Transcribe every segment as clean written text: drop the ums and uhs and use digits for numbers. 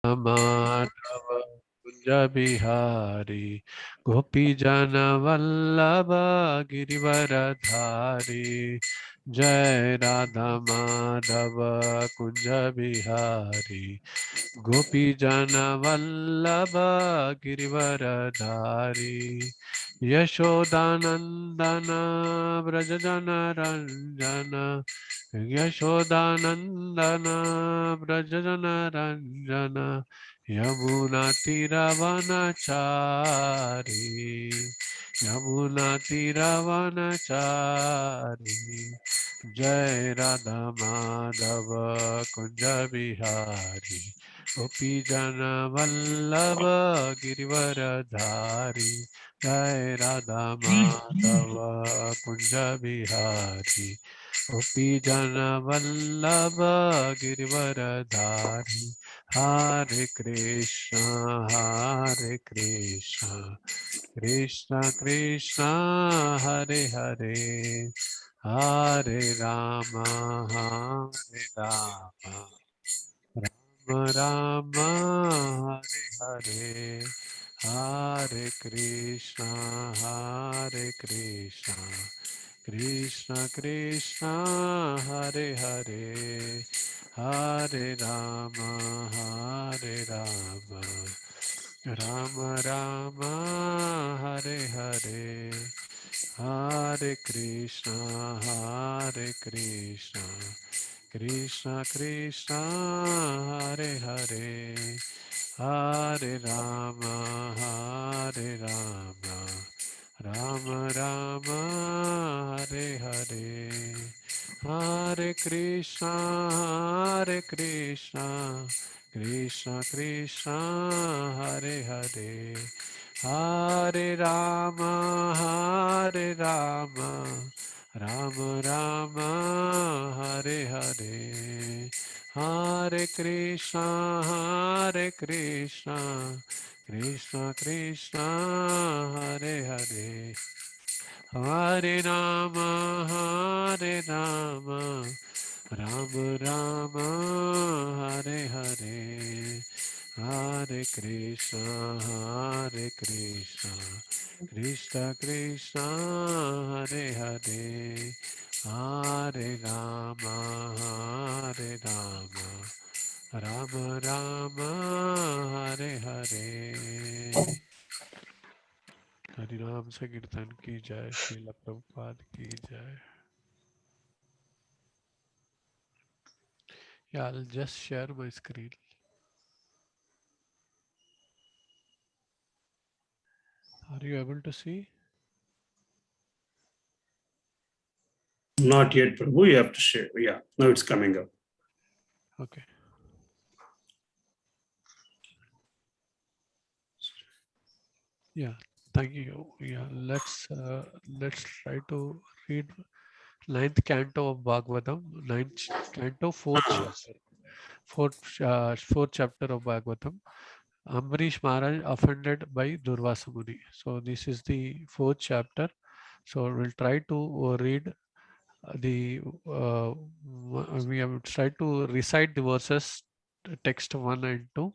माधव कुंज बिहारी गोपी जन वल्लभ गिरिवरधारी। जय राधा माधव कुंज बिहारी गोपी जन वल्लभ गिरिवरधारी। यशोदानंदन व्रज जन रंजन यशोदानंदन व्रज जन रंजन यमुना तीरवनचारी। यमुना तीरवनचारी। जय राधा माधव कुंज बिहारी गोपी जन वल्लभ गिरिवरधारी। जय राधा माधव कुंज बिहारी गोपी जन वल्लभ गिरिवरधारी। हरे कृष्ण कृष्ण कृष्ण हरे हरे हरे राम राम राम हरे हरे हरे कृष्ण कृष्ण कृष्ण हरे हरे हरे राम राम राम हरे हरे हरे कृष्ण कृष्ण कृष्ण हरे हरे हरे राम राम राम हरे हरे हरे कृष्ण कृष्ण कृष्ण हरे हरे हरे राम राम राम हरे हरे हरे कृष्ण कृष्ण कृष्ण हरे हरे हरे राम राम राम हरे हरे हरे कृष्ण कृष्ण कृष्ण हरे हरे हरे राम राम राम हरे हरे। हरिनाम से कीर्तन की जय। श्रील प्रभुपाद की जय। Yeah, I'll just share my screen. Are you able to see? Not yet, Prabhu. You have to share. Yeah, now it's coming up. Okay. Yeah, thank you. Yeah, let's try to read ninth canto of Bhagavatam, ninth canto, fourth chapter, fourth chapter of Bhagavatam. Ambarish Maharaj offended by Durvasa Muni. So this is the fourth chapter. So we'll try to read the we have tried to recite the verses text 1 and 2,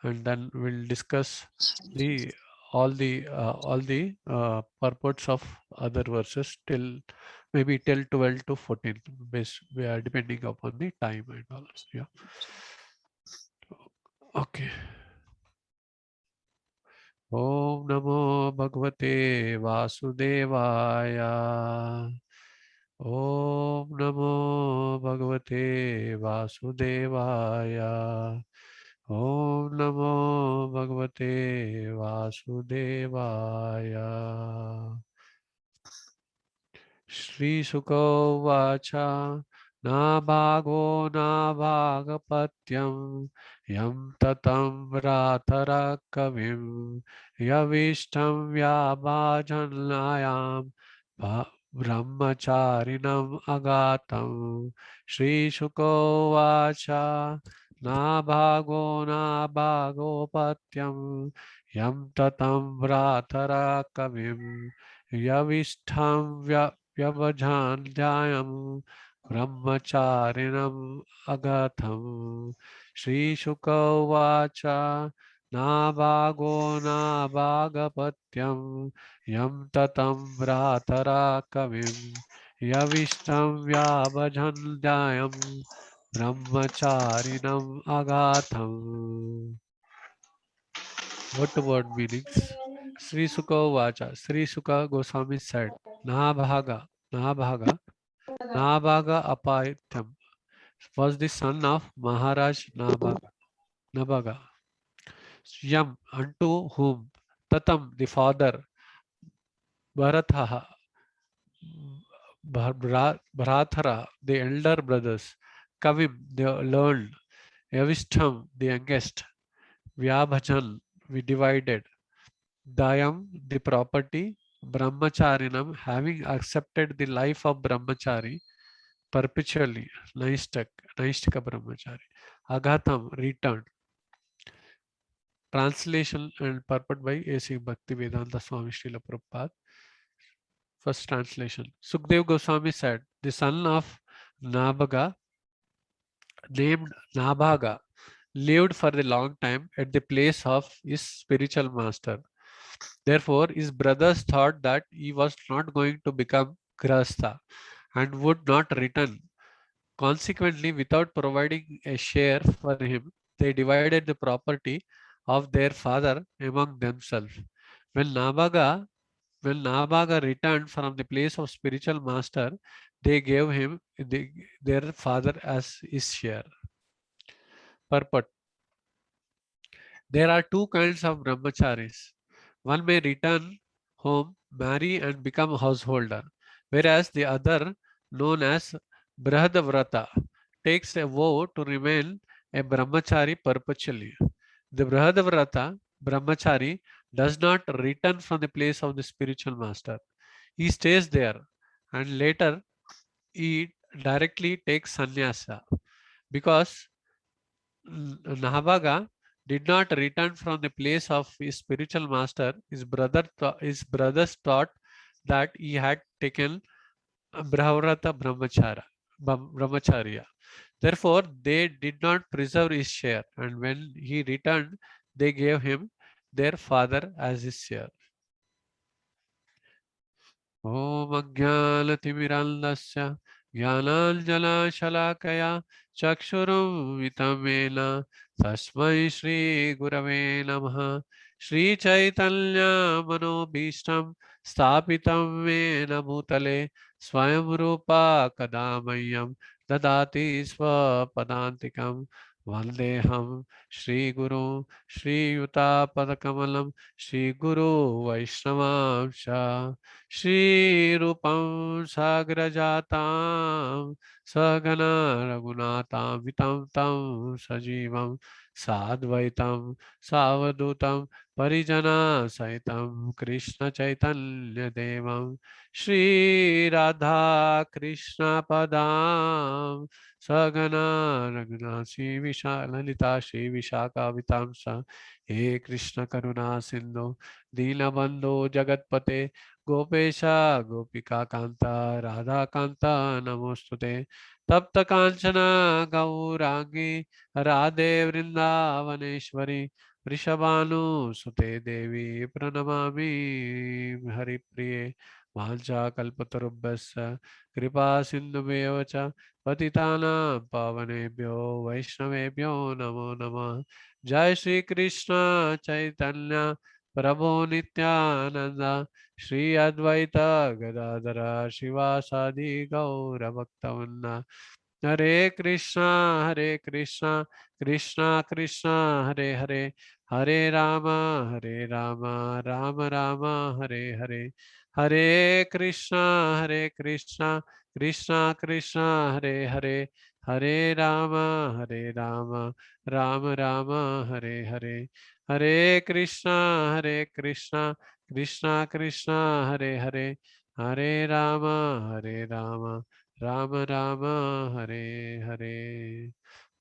and then we'll discuss the all the purports of other verses till maybe till 12 to 14 based we are depending upon the time and all. Yeah, okay. Om Namo Bhagavate Vasudevaya. Om Namo Bhagavate Vasudevaya. Om Namo Bhagavate Vasudevaya. Shri Sukho Vacha Na Bhago Na Bhagapatyam Yam Tatam Vratara Kavim Yavishtam Vyabhajanayam Brahmacharinam Agatam. Shri Sukho Vacha Na Bhago Patyam Yam Tatam Vratara Kavim Yavishtam Vyabhajanayam Brahmacharinam Agatam. श्रीशुक उवाच नाभागो नाभागपत्यं यं ततं भ्रातरा कविं यविष्टं व्याभजन्दायं ब्रह्मचारिणम् अगाथम्. Word meanings. Sri Sukha Vacha. Sri Sukha Goswami said, Nahabhaga, Nahabhaga, Nahabhaga Apaityam was the son of Maharaj Nabhaga. Nabhaga. Yam, unto whom, Tatam, the father, Bharatha, Bharathara, the elder brothers, Kavim, the learned, Yavishtham, the youngest, Vyabhajan, we divided, Dayam, the property, Brahmacharinam, having accepted the life of Brahmachari perpetually, Naistika Brahmachari, Agatham, returned. Translation and purport by A.C. Bhaktivedanta Swami Srila Prabhupada. First translation. Sukdev Goswami said, the son of Nabhaga, named Nabhaga, lived for a long time at the place of his spiritual master. Therefore, his brothers thought that he was not going to become Grahastha and would not return. Consequently, without providing a share for him, they divided the property of their father among themselves. When Nabaga, when Nabaga returned from the place of spiritual master, they gave him their father as his share. Purport. There are two kinds of brahmacharis. One may return home, marry and become a householder, whereas the other, known as Brahadavrata, takes a vow to remain a brahmachari perpetually. The Brahadavrata, brahmachari, does not return from the place of the spiritual master. He stays there and later he directly takes sannyasa because Nahabaga did not return from the place of his spiritual master. His brothers thought that he had taken Brahvrata Brahmacharya. Therefore, they did not preserve his share, and when he returned, they gave him their father as his share. ॐ अज्ञानतिमिरान्धस्य ज्ञानाञ्जनशलाकया चक्षुरुन्मिलितं येन तस्मै श्रीगुरवे नमः श्रीचैतन्यमनोभीष्टं स्थापितं येन भूतले स्वयं रूपा कदा मह्यं ददाति स्वपदान्तिकं वन्देऽहं श्रीगुरुं श्रीयुतापदकमलं श्रीगुरो वैष्णवांश श्रीरूपं साग्रजातां सगना रघुनाथान्वितं तं सजीवं साद्वैतं सावधूतं परिजनसहितं कृष्णचैतन्यदेवं श्रीराधा कृष्णपदां सगना रघुनाथ ललिता श्रीविशाखावितां स हे कृष्ण करुणा सिन्धु दीनबन्धो जगत्पते गोपेशा गोपिका कांता राधा कांता नमोस्तुते तप्त कांचना गौरांगी राधे वृंदावनेश्वरी वृषभानुसुते देवी प्रणमामि हरिप्रिये वाञ्छाकल्पतरुभ्यश्च कृपा सिन्धुभ्येव च पतितानां पावनेभ्यो वैष्णवेभ्यो नमो नमः जय श्री कृष्ण चैतन्य प्रभु नित्यानंद श्री अद्वैत गदाधर शिवासादि गौर भक्तवृंद हरे कृष्णा कृष्णा कृष्णा हरे हरे हरे राम राम राम हरे हरे हरे कृष्णा कृष्णा कृष्णा हरे हरे हरे राम राम राम हरे हरे हरे कृष्णा कृष्णा कृष्णा हरे राम राम राम हरे हरे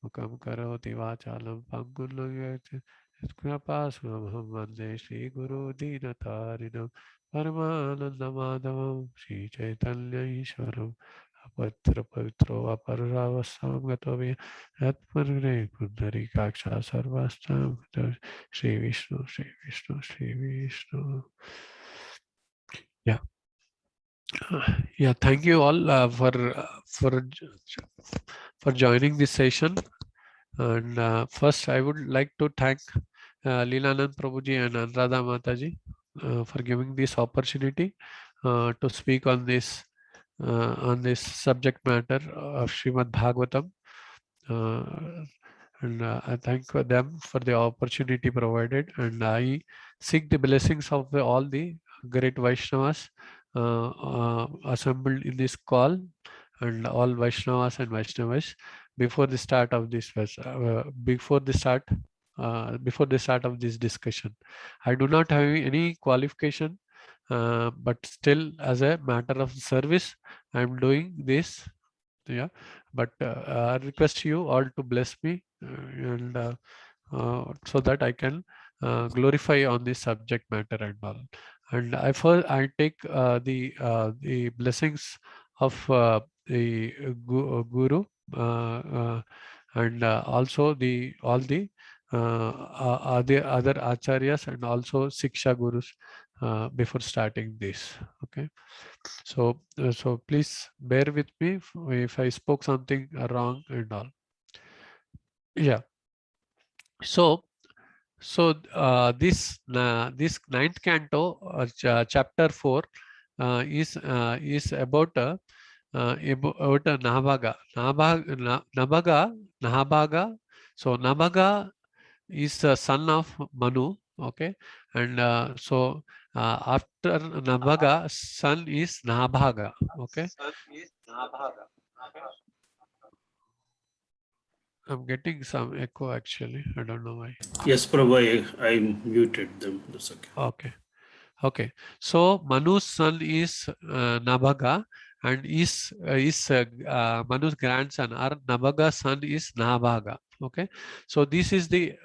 मुखं करोति वाचालं पङ्गुं कृपास्वहं वन्दे श्रीगुरो दीनतारिणं परमानन्दमाधवं श्रीचैतन्य ईश्वरं Pavitra Pavitro Aparavasam Gatovi Atmarune Pundarikaksha Sarvastam Shri Vishnu Shri Vishnu Shri Vishnu. Yeah. Yeah, thank you all for joining this session. And first, I would like to thank Leelanand Prabhuji and Anuradha Mataji for giving this opportunity to speak on this subject matter of Srimad Bhagavatam. And I thank them for the opportunity provided, and I seek the blessings of all the great Vaishnavas assembled in this call, and all Vaishnavas and Vaishnavas before the start of this before the start of this discussion. I do not have any qualification, but still, as a matter of service, I am doing this. Yeah, but I request you all to bless me, and so that I can glorify on this subject matter and all. And I take the blessings of the Guru, and also all the other acharyas, and also Siksha Gurus before starting this. Okay. So please bear with me if I spoke something wrong and all. Yeah. So this ninth canto, chapter 4, is about Nabaga. Nabaga. So Nabaga is the son of Manu. Okay, and after Nabaga, son is Nabhaga. Okay. I'm getting some echo actually. I don't know why. Yes, Prabhu, I muted them. That's okay. Okay. Okay. So Manu's son is Nabaga, and Manu's grandson, or Nabaga's son is Nabhaga. Okay. So this is the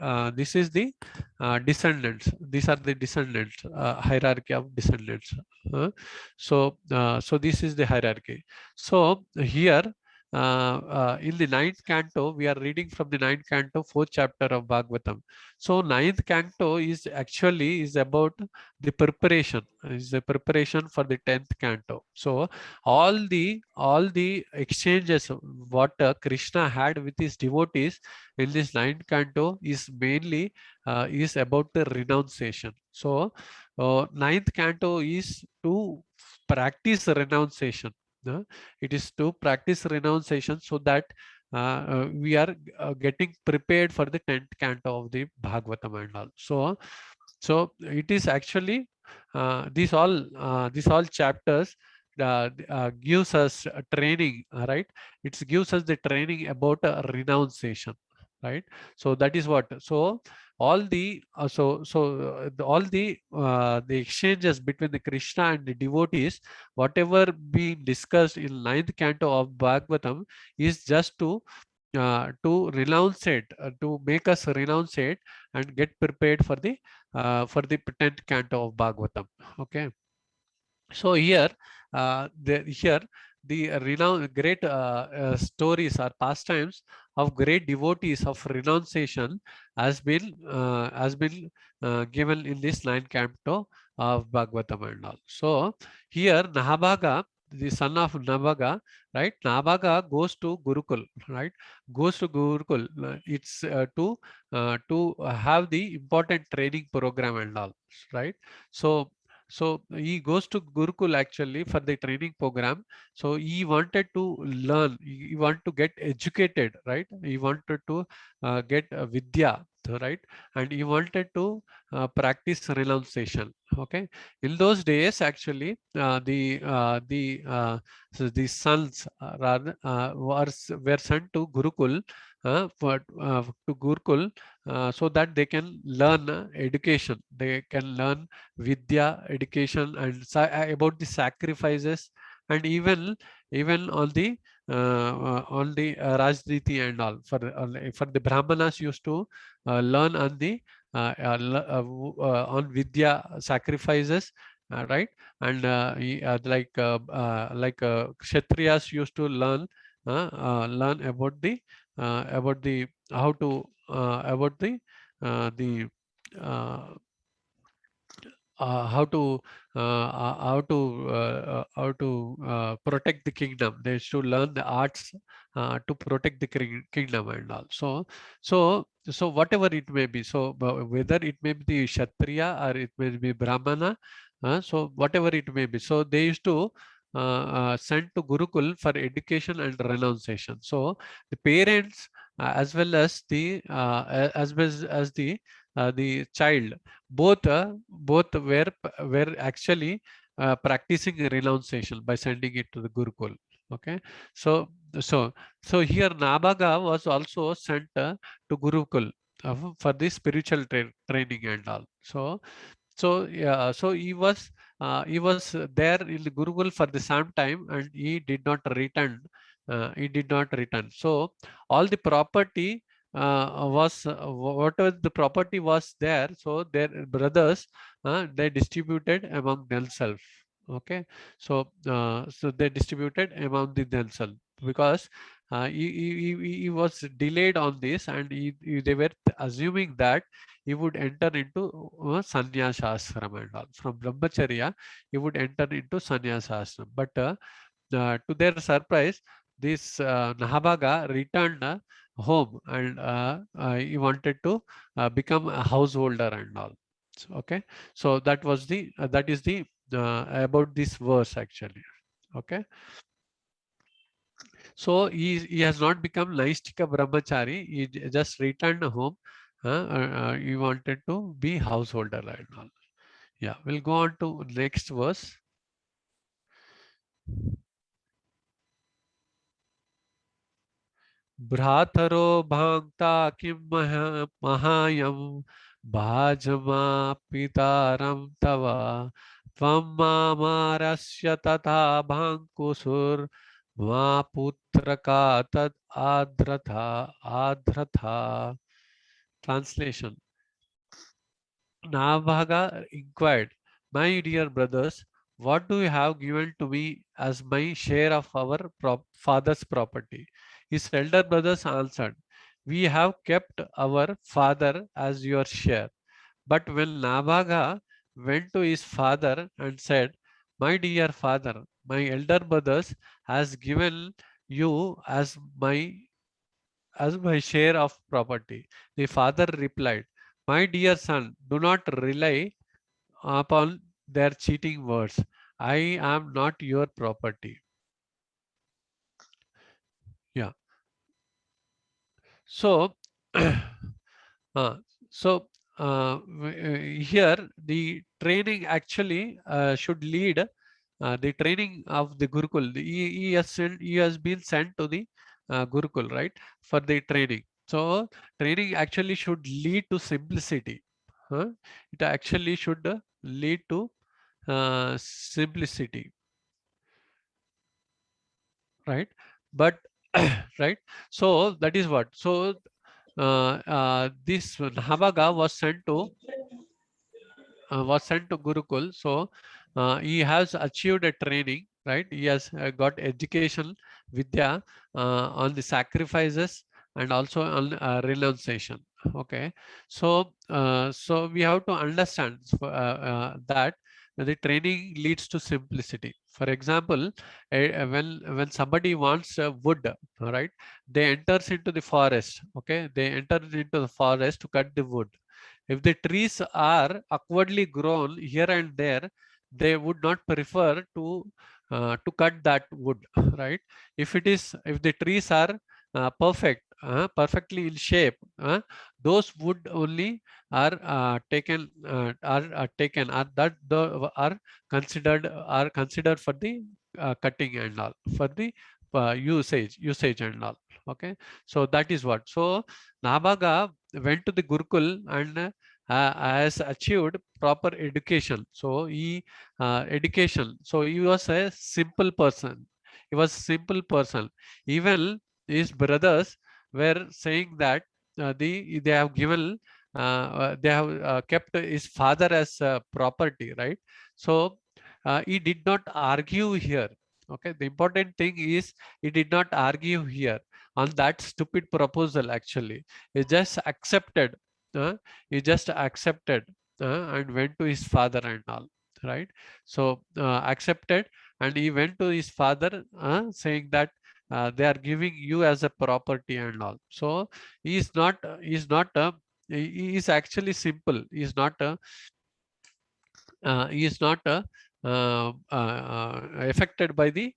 descendants. These are the descendants, hierarchy of descendants. So this is the hierarchy. So here, in the ninth canto, we are reading from the ninth canto, fourth chapter of Bhagavatam. So ninth canto is about the preparation, is the preparation for the 10th canto. So all the exchanges what Krishna had with his devotees in this ninth canto is mainly is about the renunciation. So ninth canto is to practice renunciation. It is to practice renunciation, so that we are getting prepared for the 10th canto of the Bhagavatam and all. So it is actually these all chapters gives us a training, right? It gives us the training about renunciation, right? So that is what. So all the the exchanges between the Krishna and the devotees, whatever being discussed in ninth canto of Bhagavatam, is just to renounce it, to make us renounce it and get prepared for the 10th canto of Bhagavatam. Okay. So here, the renowned great stories or pastimes of great devotees of renunciation has been given in this ninth canto of Bhagavatam and all. So here Nahabhaga, the son of Nabaga, right? Nabaga goes to Gurukul, right? Goes to Gurukul. It's to have the important training program and all, right? So he goes to Gurukul actually for the training program. So he wanted to learn, he wanted to get educated, right? He wanted to get Vidya, right? And he wanted to practice renunciation. Okay. In those days, actually, so the sons rather were sent to Gurukul to Gurukul so that they can learn education. They can learn Vidya, education, and about the sacrifices, and even on the Rajniti and all. For the Brahmanas used to learn on the on Vidya sacrifices, right? And Kshatriyas used to learn about the how to about the uh, how to protect the kingdom. They should learn the arts to protect the kingdom and all. So whatever it may be. So whether it may be the Kshatriya or it may be Brahmana, so whatever it may be. So they used to send to Gurukul for education and renunciation. So the parents as well as the child, both were actually practicing renunciation by sending it to the Gurukul. Okay, so so so here Nabaga was also sent to Gurukul for the spiritual training and all. So he was there in the Gurukul for the same time, and he did not return. He did not return. So all the property was whatever the property was there. So their brothers they distributed among themselves. Okay, so they distributed among themselves because he was delayed on this, and they were assuming that he would enter into sannyasa ashram and all. From brahmacharya, he would enter into sannyasa ashram. But to their surprise, this Nahabaga returned home, and he wanted to become a householder and all. So, okay, so that is the about this verse actually. Okay, so he has not become Naistika Brahmachari. He just returned home. He wanted to be householder and all. Yeah, we'll go on to next verse. भ्रातरो भाङ्क्ता किं महायं भाजमा पितारं तव त्वं मामारस्य तथा भाङ्कुशुर्मा पुत्रका तद् आद्रथा. Translation. Nabhaga inquired, "My dear brothers, what do you have given to me as my share of our father's property?" His elder brothers answered, "We have kept our father as your share." But when Nabhaga went to his father and said, "My dear father, my elder brothers has given you as my share of property," the father replied, "My dear son, do not rely upon their cheating words. I am not your property." Yeah. So, uh, so here the training actually should lead the training of the Gurukul. He has been sent to the Gurukul, right, for the training. So training actually should lead to simplicity. Huh? It actually should lead to simplicity, right? But right. So that is what. So this Nahabaga was sent to Gurukul. So he has achieved a training, right? He has got education, Vidya, on the sacrifices and also on renunciation. Okay, so we have to understand that the training leads to simplicity. For example, when somebody wants wood, right? They enters into the forest. Okay, they enter into the forest to cut the wood. If the trees are awkwardly grown here and there, they would not prefer to cut that wood, right? If the trees are perfectly in shape, those wood only are taken are that the are considered for the cutting and all, for the usage and all. Okay, so that is what. So Nabaga went to the Gurukul and has achieved proper education. So education. So he was a simple person. He was a simple person. Even his brothers were saying that they have given they have kept his father as property, right? So he did not argue here. Okay, the important thing is he did not argue here on that stupid proposal. Actually, he just accepted. He just accepted and went to his father and all. Right. So accepted, and he went to his father saying that they are giving you as a property and all. So he is not. He is not. He is actually simple. He is not. He is not affected by the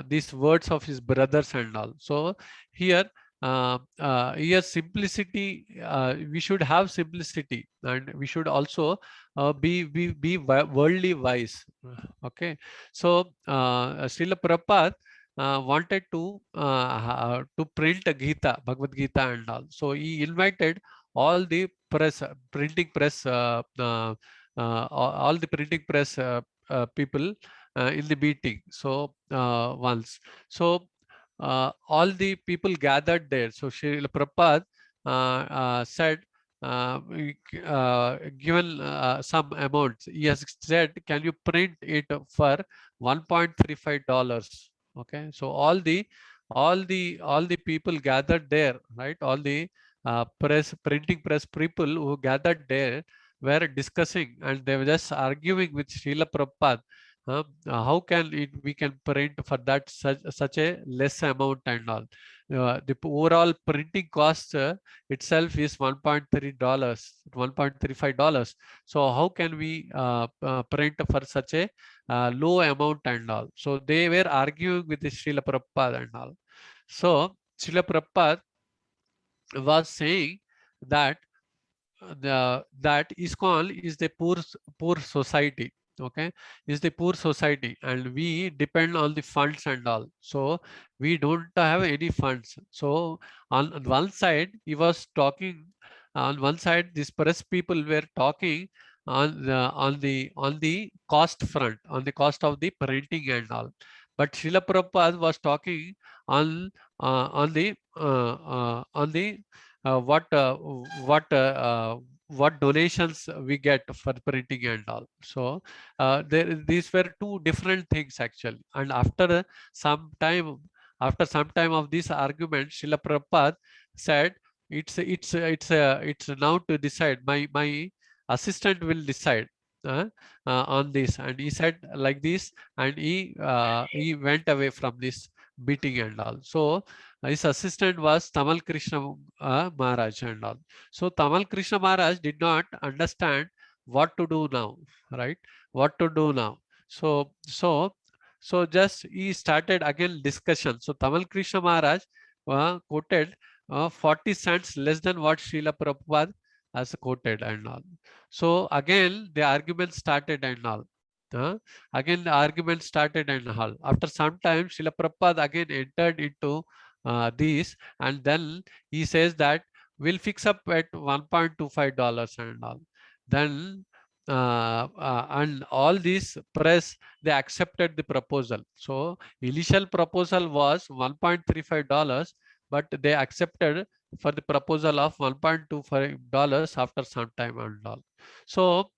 these words of his brothers and all. So here, here simplicity. We should have simplicity, and we should also be worldly wise. Okay, so Srila Prabhupada wanted to print a Gita, Bhagavad Gita and all. So he invited all the press, printing press. All the printing press people in the meeting. So once, so all the people gathered there. So Srila Prabhupada said, given some amount, he has said, can you print it for $1.35? Okay, so all the people gathered there, right? All the printing press people who gathered there were discussing, and they were just arguing with Srila Prabhupada. How can we can print for that such a less amount and all? The overall printing cost itself is $1.3, $1.35. So how can we print for such a low amount and all? So they were arguing with the Srila Prabhupada and all. So Srila Prabhupada was saying that that ISKCON is the poor society. Okay, is the poor society, and we depend on the funds and all. So we don't have any funds. So on one side, he was talking. On one side, these press people were talking on the cost front, on the cost of the printing and all. But Srila Prabhupada was talking on on the what what donations we get for printing and all. So these were two different things actually. And some time, after some time of this argument, Srila Prabhupada said, it's now to decide. My assistant will decide on this, and he said like this, and he went away from this meeting and all. So his assistant was Tamal Krishna Maharaj and all. So Tamal Krishna Maharaj did not understand what to do now, right? What to do now? So just he started again discussion. So Tamal Krishna Maharaj quoted 40 cents less than what Srila Prabhupada has quoted and all. So again the argument started and all. Again the argument started and all. After some time, Srila Prabhupada again entered into these, and then he says that we'll fix up at $1.25 and all. Then and all these press, they accepted the proposal. So initial proposal was $1.35, but they accepted for the proposal of $1.25 after some time and all. So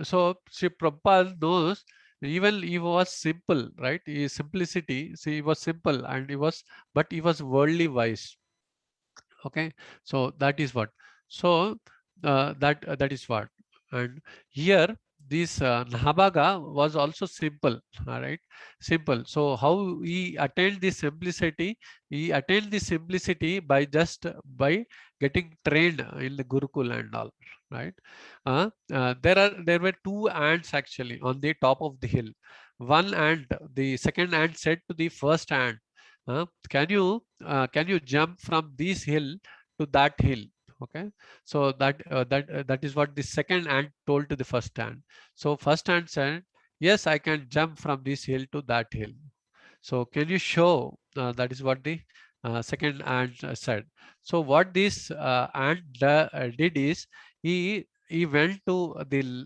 Sri Prabhupada knows, even he was simple, right? His simplicity, see, he was simple, and but he was worldly wise. Okay, so that is what. So that is what. And here this Nahabaga was also simple, all right? Simple. So how he attained the simplicity? He attained the simplicity by just by getting trained in the Gurukul and all, right? There were two ants actually on the top of the hill. One ant, the second ant said to the first ant, can you jump from this hill to that hill? Okay, so that is what the second ant told to the first ant. So first ant said, yes, I can jump from this hill to that hill. So can you show? That is what the second ant said. So what this ant did is, he went to the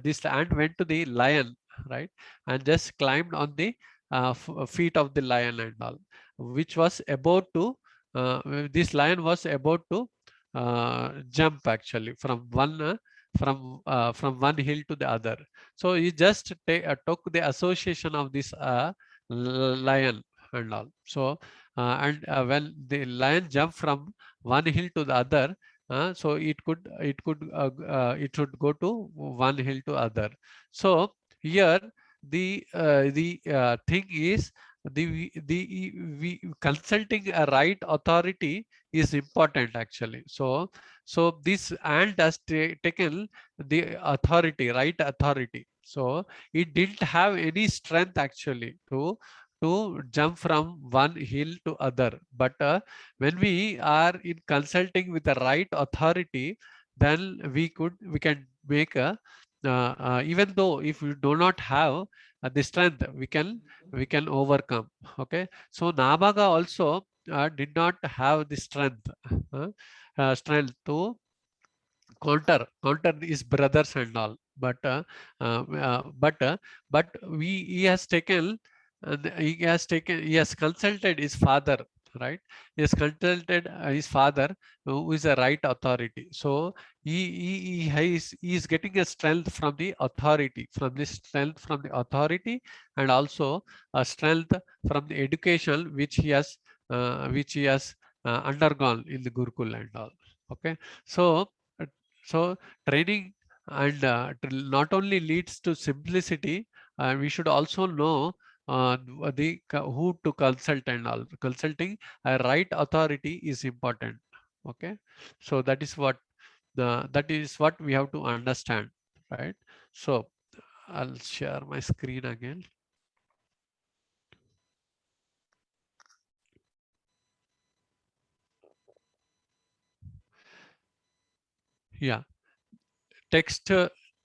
this ant went to the lion, right, and just climbed on the feet of the lion and all, which was about to this lion was about to jump actually from from one hill to the other. So he just took the association of this lion and all. So when the lion jumped from one hill to the other, so it should go to one hill to other. So here the thing is the consulting a right authority is important actually. So this ant has taken the authority, right authority. So it didn't have any strength actually to jump from one hill to other. But when we are in consulting with the right authority, then we can make a even though if we do not have the strength, we can overcome. Okay, so Nabaga also did not have the strength to counter his brothers and all. But uh, uh, but uh, but he has taken he has consulted his father, right? He has consulted his father, who is a right authority. So he is getting a strength from the authority, and also a strength from the education which he has undergone in the Gurukul and all. Okay, so so training and not only leads to simplicity, we should also know who to consult and all. Consulting a right authority is important. Okay, so that is what we have to understand, right? So I'll share my screen again. Yeah, text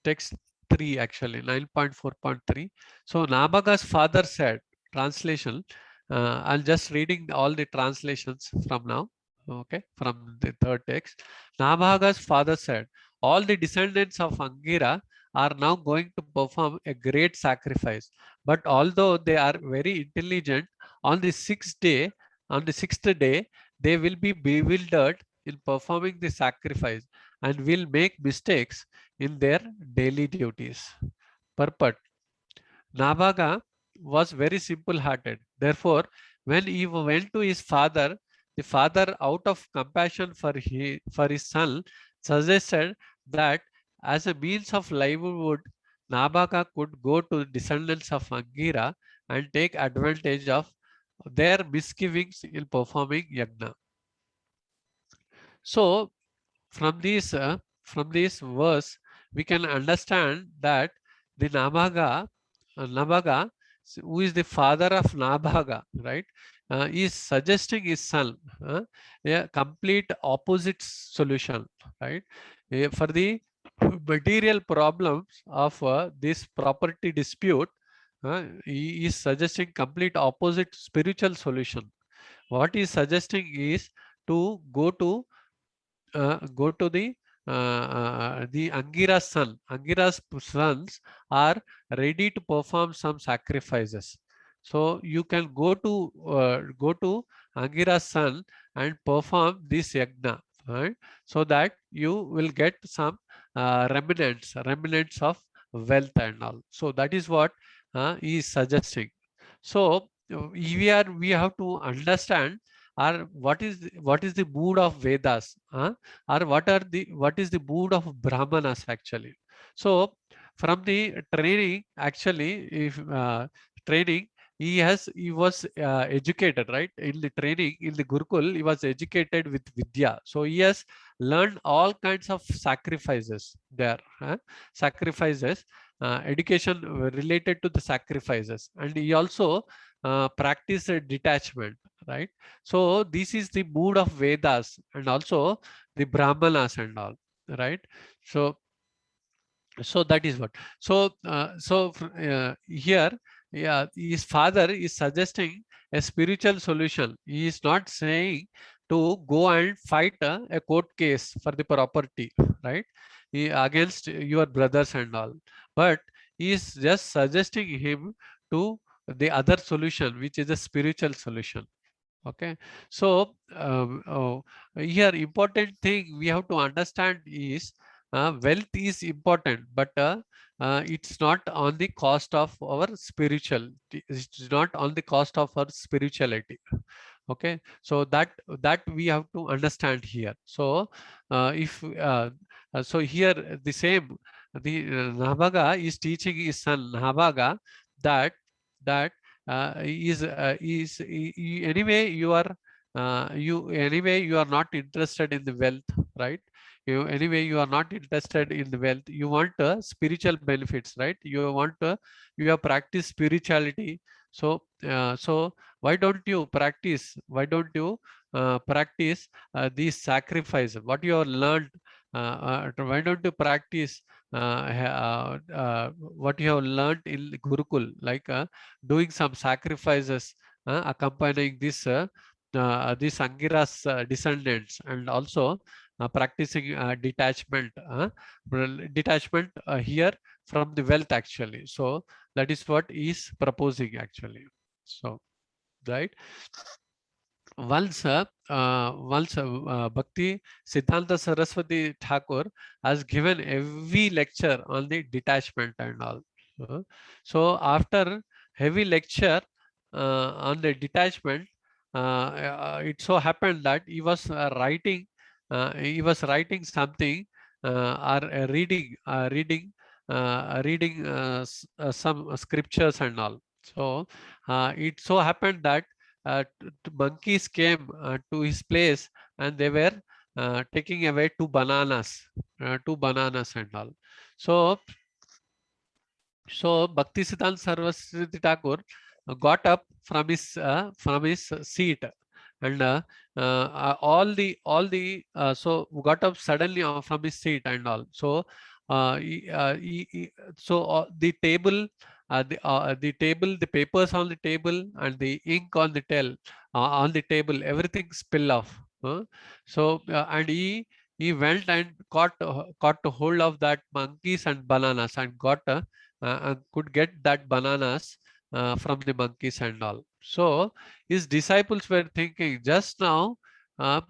text 3 actually 9.4.3. So Nabaga's father said, translation, I'm just reading all the translations from now. Okay, from the third text. Nabaga's father said, all the descendants of Angira are now going to perform a great sacrifice, but although they are very intelligent, on the sixth day they will be bewildered in performing the sacrifice and will make mistakes in their daily duties. Purport: Nabaga was very simple hearted. Therefore, when he went to his father, the father, out of compassion for his son, suggested that as a means of livelihood, Nabaga could go to the descendants of Angira and take advantage of their misgivings in performing yagna. So, from this verse, we can understand that the Nabaga, who is the father of Nabaga, right, is suggesting his son a complete opposite solution, right, for the material problems of this property dispute. He is suggesting complete opposite spiritual solution. What he is suggesting is to go to the Angira's son. Angira's sons are ready to perform some sacrifices. So you can go to Angira's son and perform this yagna, right? So that you will get some remnants of wealth and all. So that is what he is suggesting. So we have to understand what is the mood of Vedas, or what is the mood of Brahmanas actually. So from the training actually, if training, he was educated, right? In the training in the Gurukul, he was educated with Vidya. So he has learned all kinds of sacrifices there, sacrifices, education related to the sacrifices, and he also practiced detachment, right? So this is the mood of Vedas and also the Brahmanas and all, right? So that is what. Here, yeah, his father is suggesting a spiritual solution. He is not saying to go and fight a court case for the property, right? Against your brothers and all, but he is just suggesting him to the other solution, which is a spiritual solution. Okay, so here important thing we have to understand is wealth is important, but it's not on the cost of our spiritual. It's not on the cost of our spirituality. Okay, so that we have to understand here. So if so here the same, the Nabaga is teaching his son Nabaga that that anyway you are anyway you are not interested in the wealth, right? You anyway you are not interested in the wealth, you want spiritual benefits, right? You want you have practiced spirituality. So so why don't you practice, these sacrifices what you have learned? Why don't you practice what you have learned in Gurukul, like doing some sacrifices, accompanying this Angira's descendants, and also practicing detachment here from the wealth actually. So that is what is proposing actually. So right, once Bhakti Siddhanta Saraswati Thakur has given heavy lecture on the detachment and all. So after heavy lecture on the detachment, it so happened that he was writing something, or reading some scriptures and all. So it so happened that monkeys came to his place, and they were taking away two bananas and all. So so Bhaktisiddhanta Saraswati Thakur got up from his seat, and so got up suddenly from his seat and all. So so the table, the papers on the table and the ink on the table, everything spill off. So and he went and caught hold of that monkeys and bananas, and could get that bananas from the monkeys and all. So his disciples were thinking just now, that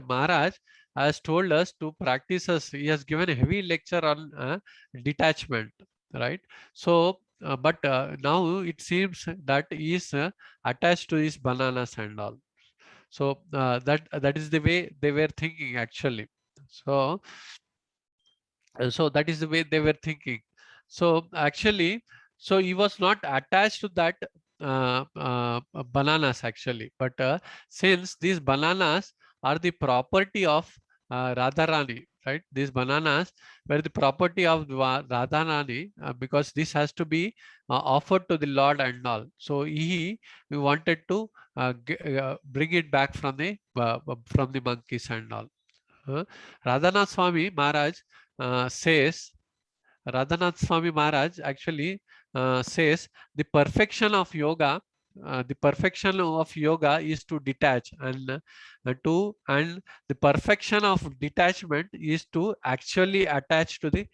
Maharaj has told us to practice us. He has given a heavy lecture on detachment, right? So but now it seems that he is attached to his bananas and all. So that is the way they were thinking actually. So so that is the way they were thinking. So actually, so he was not attached to that bananas actually, but since these bananas are the property of Radharani, right? These bananas were the property of Radharani, because this has to be offered to the Lord and all. So he wanted to bring it back from the monkeys and all. Radhanath Swami Maharaj says, Radhanath Swami Maharaj actually says the perfection of yoga, is to detach, and the perfection of detachment is to actually attach to the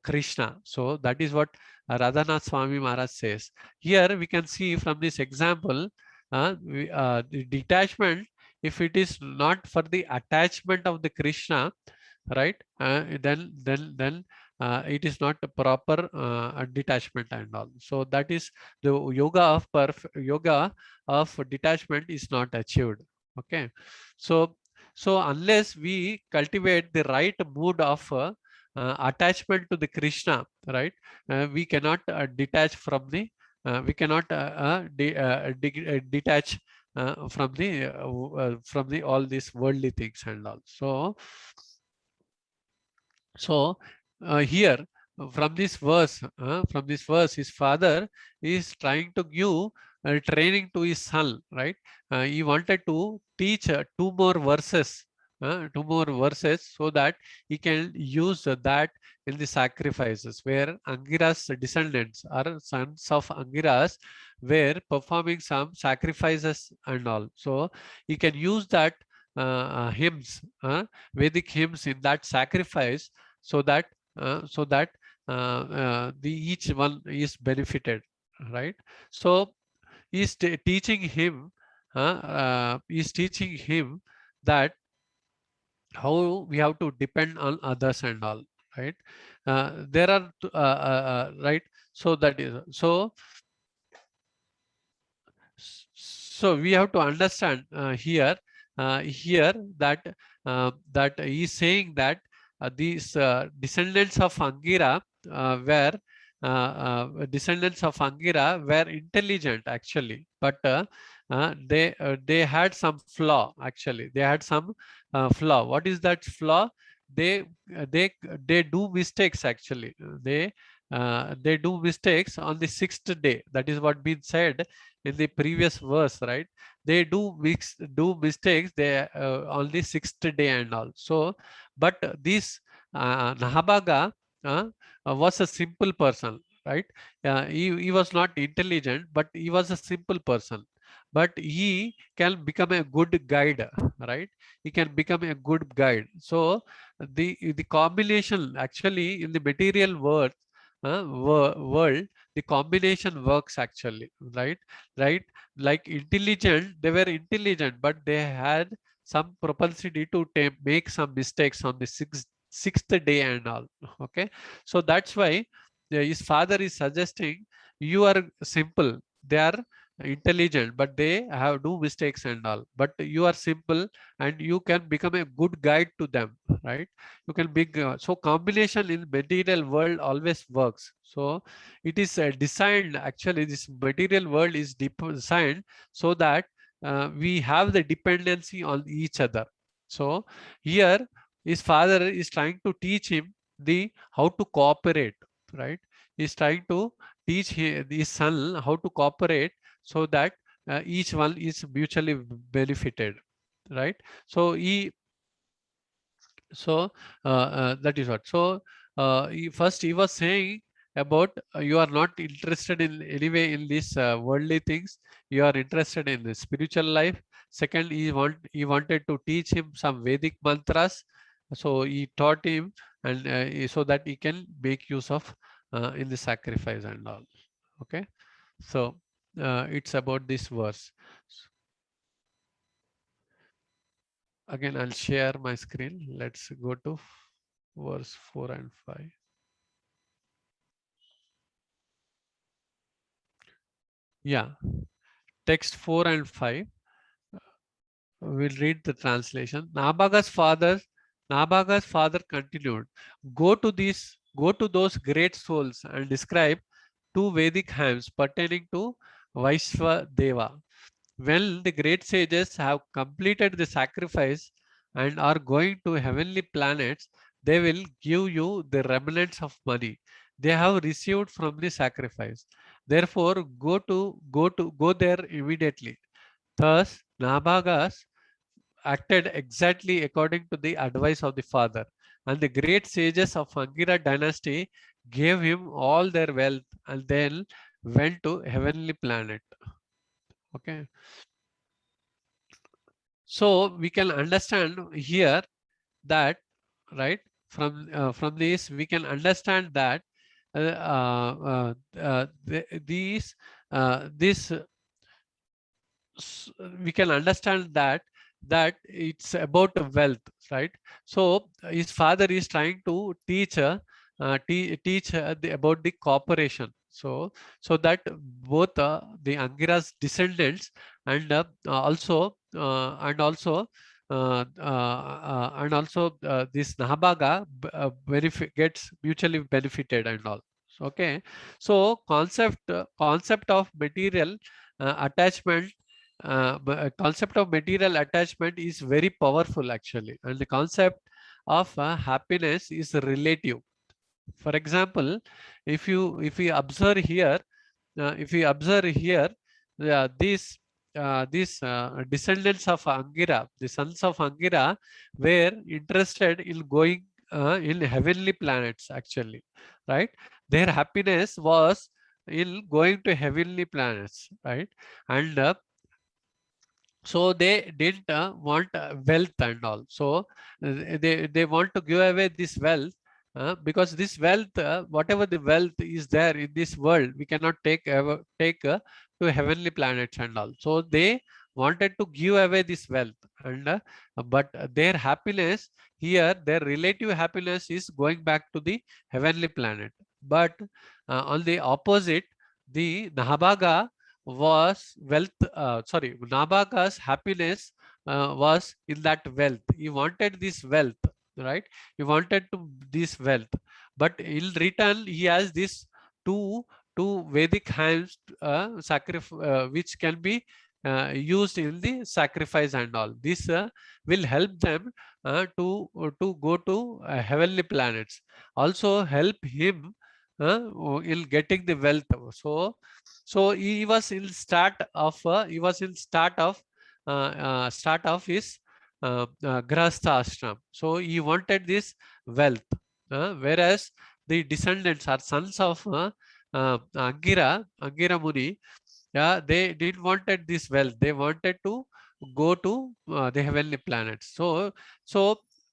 Krishna. So that is what Radhanath Swami Maharaj says. Here we can see from this example, the detachment, if it is not for the attachment of the Krishna, right? Then it is not a proper detachment and all. So that is the yoga of detachment is not achieved. Okay, so so unless we cultivate the right mood of attachment to the Krishna, right? We cannot detach from the we cannot detach from the all these worldly things and all. So so here from this verse, his father is trying to give training to his son, right? He wanted to teach two more verses, so that he can use that in the sacrifices where Angira's descendants or sons of Angiras were performing some sacrifices and all. So he can use that hymns, Vedic hymns in that sacrifice, so that the each one is benefited, right? So is teaching him, is teaching him that how we have to depend on others and all, right? There are right. So that is so. So we have to understand here that that he is saying that these descendants of Angira were descendants of Angira were intelligent actually, but they had some flaw actually. They had some flaw. What is that flaw? They they they do mistakes actually. They do mistakes on the sixth day. That is what been said in the previous verse, right? They do mistakes they on the sixth day and all. So, but this Nahabaga was a simple person, right? He was not intelligent, but he was a simple person. But he can become a good guide, right? He can become a good guide. So the combination actually in the material world, the combination works actually, right? Like intelligent, they were intelligent, but they had some propensity to make some mistakes on the sixth day and all. Okay, so that's why his father is suggesting you are simple. They are intelligent, but they have do mistakes and all. But you are simple, and you can become a good guide to them, right? You can be so combination in material world always works. So it is designed actually. This material world is designed so that we have the dependency on each other. So here his father is trying to teach him the how to cooperate, right? He's trying to teach his son how to cooperate so that each one is mutually benefited, right? So that is what. So first he was saying about you are not interested in anyway in these worldly things. You are interested in the spiritual life. Second, he wanted to teach him some Vedic mantras. So he taught him, and so that he can make use of in the sacrifice and all. Okay, so it's about this verse. Again, I'll share my screen. Let's go to verse 4 and 5. Yeah, text 4 and 5. We'll read the translation. Nabaga's father continued, go to those great souls and describe two Vedic hymns pertaining to Vaishva Deva. When the great sages have completed the sacrifice and are going to heavenly planets, they will give you the remnants of money they have received from the sacrifice. Therefore, go there immediately. Thus, Nabagas acted exactly according to the advice of the father, and the great sages of Angira dynasty gave him all their wealth and then went to heavenly planet. Okay, so we can understand here that, right, from this we can understand that these this we can understand that it's about wealth, right? So his father is trying to teach about the cooperation. So that both the Angira's descendants and this Nahabaga gets mutually benefited and all. Okay, so concept of material attachment, concept of material attachment is very powerful actually, and the concept of happiness is relative. For example, if you observe here, these descendants of Angira, the sons of Angira, were interested in going in heavenly planets actually, right? Their happiness was in going to heavenly planets, right? And so they didn't want wealth and all. So they want to give away this wealth because this wealth, whatever the wealth is there in this world, we cannot take to heavenly planets and all. So they wanted to give away this wealth, and but their happiness here, their relative happiness is going back to the heavenly planet. But on the opposite, the Nahabaga was wealth, sorry, Nabaga's happiness was in that wealth. He wanted this wealth, right? He wanted to this wealth, but in return he has this two two Vedic hands, which can be used in the sacrifice and all. This will help them to go to heavenly planets, also help him in getting the wealth. So he was in start of his grahastha ashram. So he wanted this wealth, whereas the descendants are sons of Angira Muni. Yeah, they didn't wanted this wealth. They wanted to go to the heavenly planets. So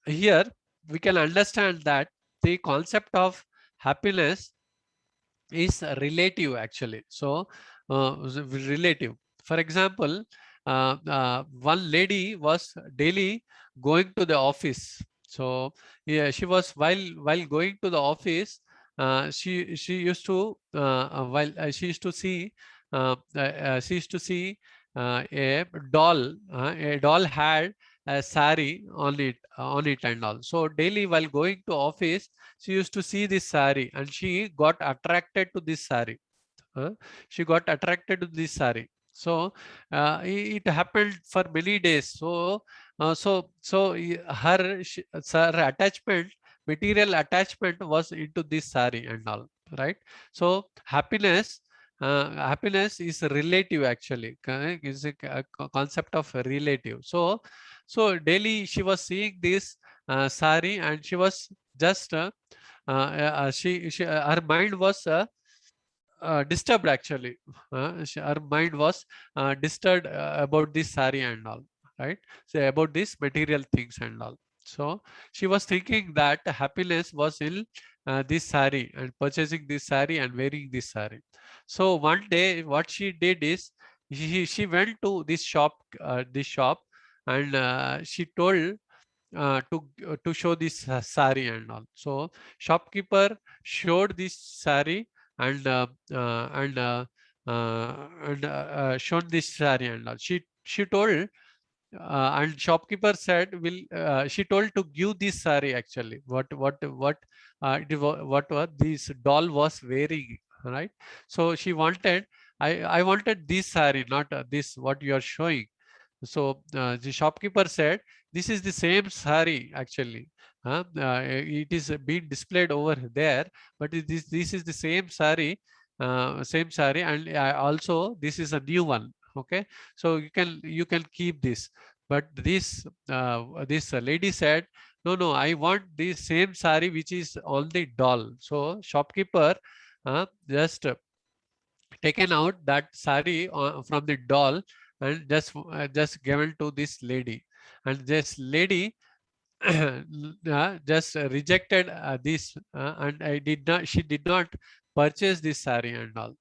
here we can understand that the concept of happiness is relative actually. So relative. For example, one lady was daily going to the office. So yeah, she was while going to the office, she used to while she used to see she used to see a doll. A doll had a sari on it and all. So daily while going to office, she used to see this sari and she got attracted to this sari. uh, she got attracted to this sari. So it happened for many days. Her attachment, material attachment was into this sari and all, right? So happiness is relative actually. Correct? Is a concept of relative. So daily she was seeing this sari, and she was just her mind was disturbed actually. Her mind was disturbed about this sari and all, right? So about these material things and all. So she was thinking that happiness was in this sari, and purchasing this sari and wearing this sari. So one day what she did is, she went to this shop, and she told to show this sari and all. So shopkeeper showed this sari, and shown this sari and all. She told, and shopkeeper said, will she told to give this sari actually, what was this doll was wearing, right? So she wanted, I wanted this sari, not this what you are showing. So the shopkeeper said, this is the same sari actually. It is being displayed over there, but this is the same sari, and also this is a new one. Okay, so you can keep this. But this lady said, no, I want the same sari which is on the doll. So shopkeeper just taken out that sari from the doll, and just given to this lady. And this lady just rejected this, and I did not she did not purchase this sari and all.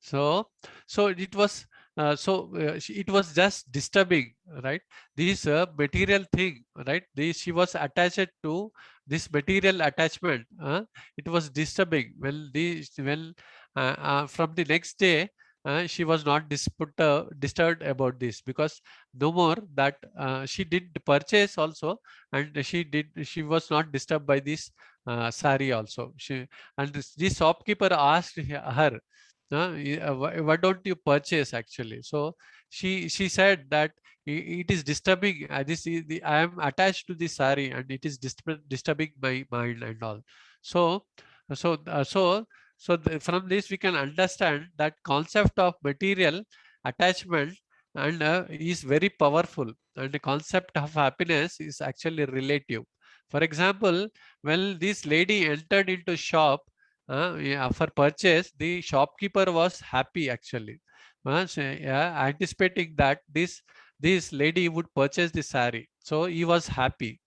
So it was it was just disturbing, right? This material thing, right? This, she was attached to this material attachment. It was disturbing when from the next day, she was not disturbed about this, because no more that she did purchase also, and she was not disturbed by this sari also. This shopkeeper asked her, why don't you purchase actually? So she said that it is disturbing, I am attached to this sari, and it is disturbing my mind and all. So so uh, so from this we can understand that concept of material attachment and is very powerful, and the concept of happiness is actually relative. For example, when this lady entered into shop yeah, for purchase, the shopkeeper was happy actually. Yeah, anticipating that this lady would purchase the sari, so he was happy.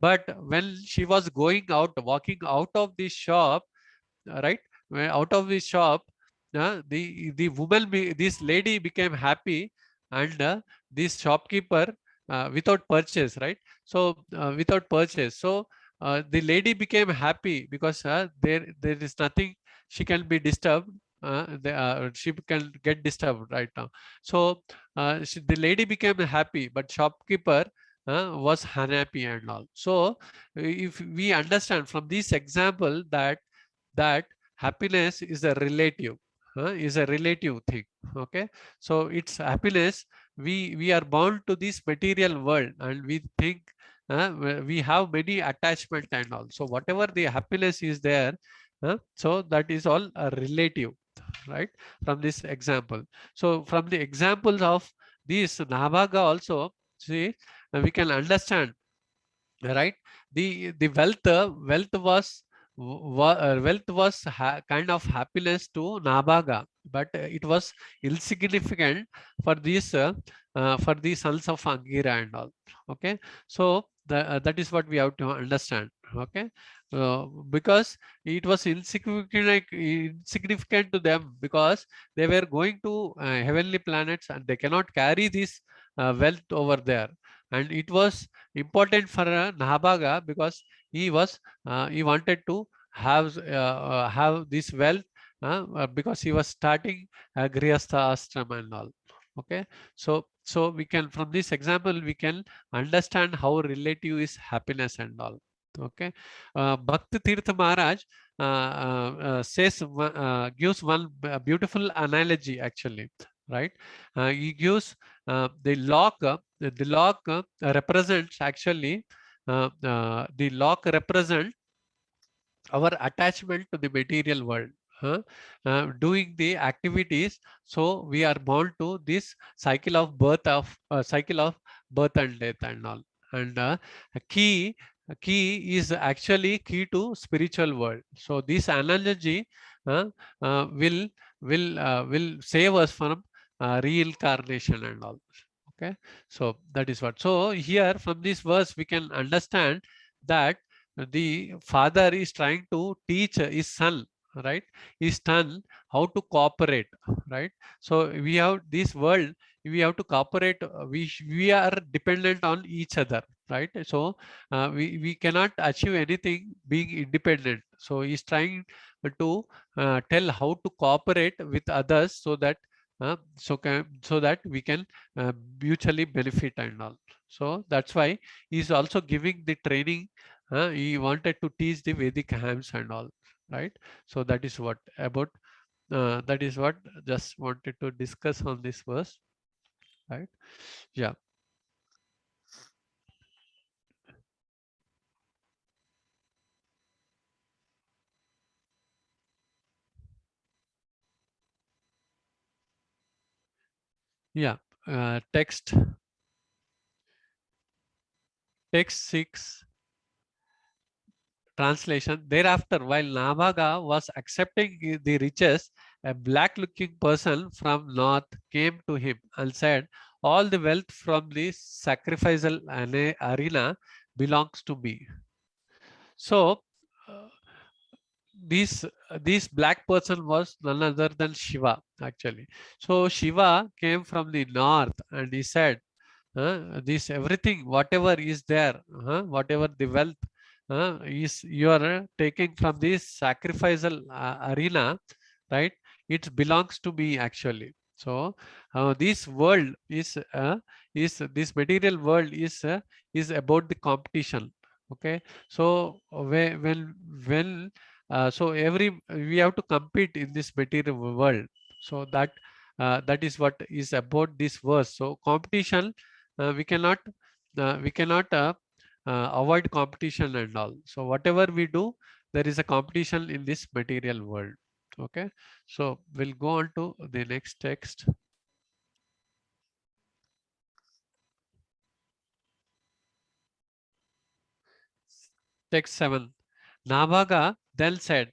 But when she was going out, walking out of the shop, right, out of the shop, the woman, this lady became happy, and this shopkeeper, without purchase, right? So without purchase, so the lady became happy because there is nothing she can be disturbed. She can get disturbed right now. So the lady became happy, but shopkeeper was unhappy and all. So if we understand from this example that happiness is a relative thing. Okay, so it's happiness. We are born to this material world, and we think we have many attachment and all. So whatever the happiness is there, so that is all a relative, right? From this example, so from the examples of this Nabhaga also, see, we can understand, right? The wealth was wealth was kind of happiness to Nabaga, but it was insignificant for these for the sons of Angira and all. Okay, so that is what we have to understand. Okay, because it was insignificant to them, because they were going to heavenly planets, and they cannot carry this wealth over there. And it was important for Nahabaga, because he wanted to have this wealth, because he was starting Grihastha ashram and all. Okay, so we can, from this example, we can understand how relative is happiness and all. Okay, Bhakti Tirtha Maharaj gives one beautiful analogy actually, right? He gives the lock. The lock represents actually the lock represent our attachment to the material world, doing the activities. So we are born to this cycle of birth and death and all. And a key is actually key to spiritual world. So this analogy uh, uh, will will save us from reincarnation and all. Okay, so that is what. So here from this verse we can understand that the father is trying to teach his son, right? His son how to cooperate, right? So we have this world, we have to cooperate. We are dependent on each other, right? So we cannot achieve anything being independent. So he's trying to tell how to cooperate with others, so that so that we can mutually benefit and all. So that's why he's also giving the training. He wanted to teach the Vedic hymns and all, right? So that is what about. That is what just wanted to discuss on this verse, right? Yeah. Yeah. Text 6 translation. Thereafter, while Nabhaga was accepting the riches, a black-looking person from north came to him and said, "All the wealth from the sacrificial arena belongs to me." So, uh, this this black person was none other than Shiva, actually. So Shiva came from the north, and he said, this everything, whatever is there, whatever the wealth is you are taking from this sacrificial arena, right? It belongs to me actually. So this world is this material world is about the competition. Okay, so so every we have to compete in this material world. So that is what is about this verse. So competition, we cannot avoid competition and all. So whatever we do, there is a competition in this material world. Okay, so we'll go on to the next text. Text 7. Nabhaga then said,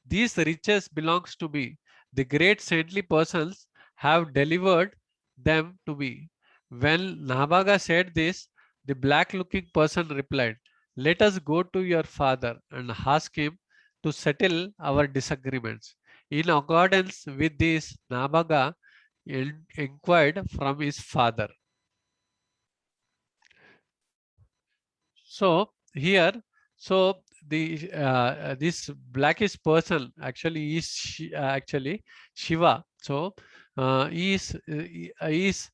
"These riches belongs to me. The great saintly persons have delivered them to me." When Nabhaga said this, the black-looking person replied, let us go to your father and ask him to settle our disagreements. In accordance with this, Nabaga inquired from his father. So here, so the this blackish person actually is actually Shiva. So he is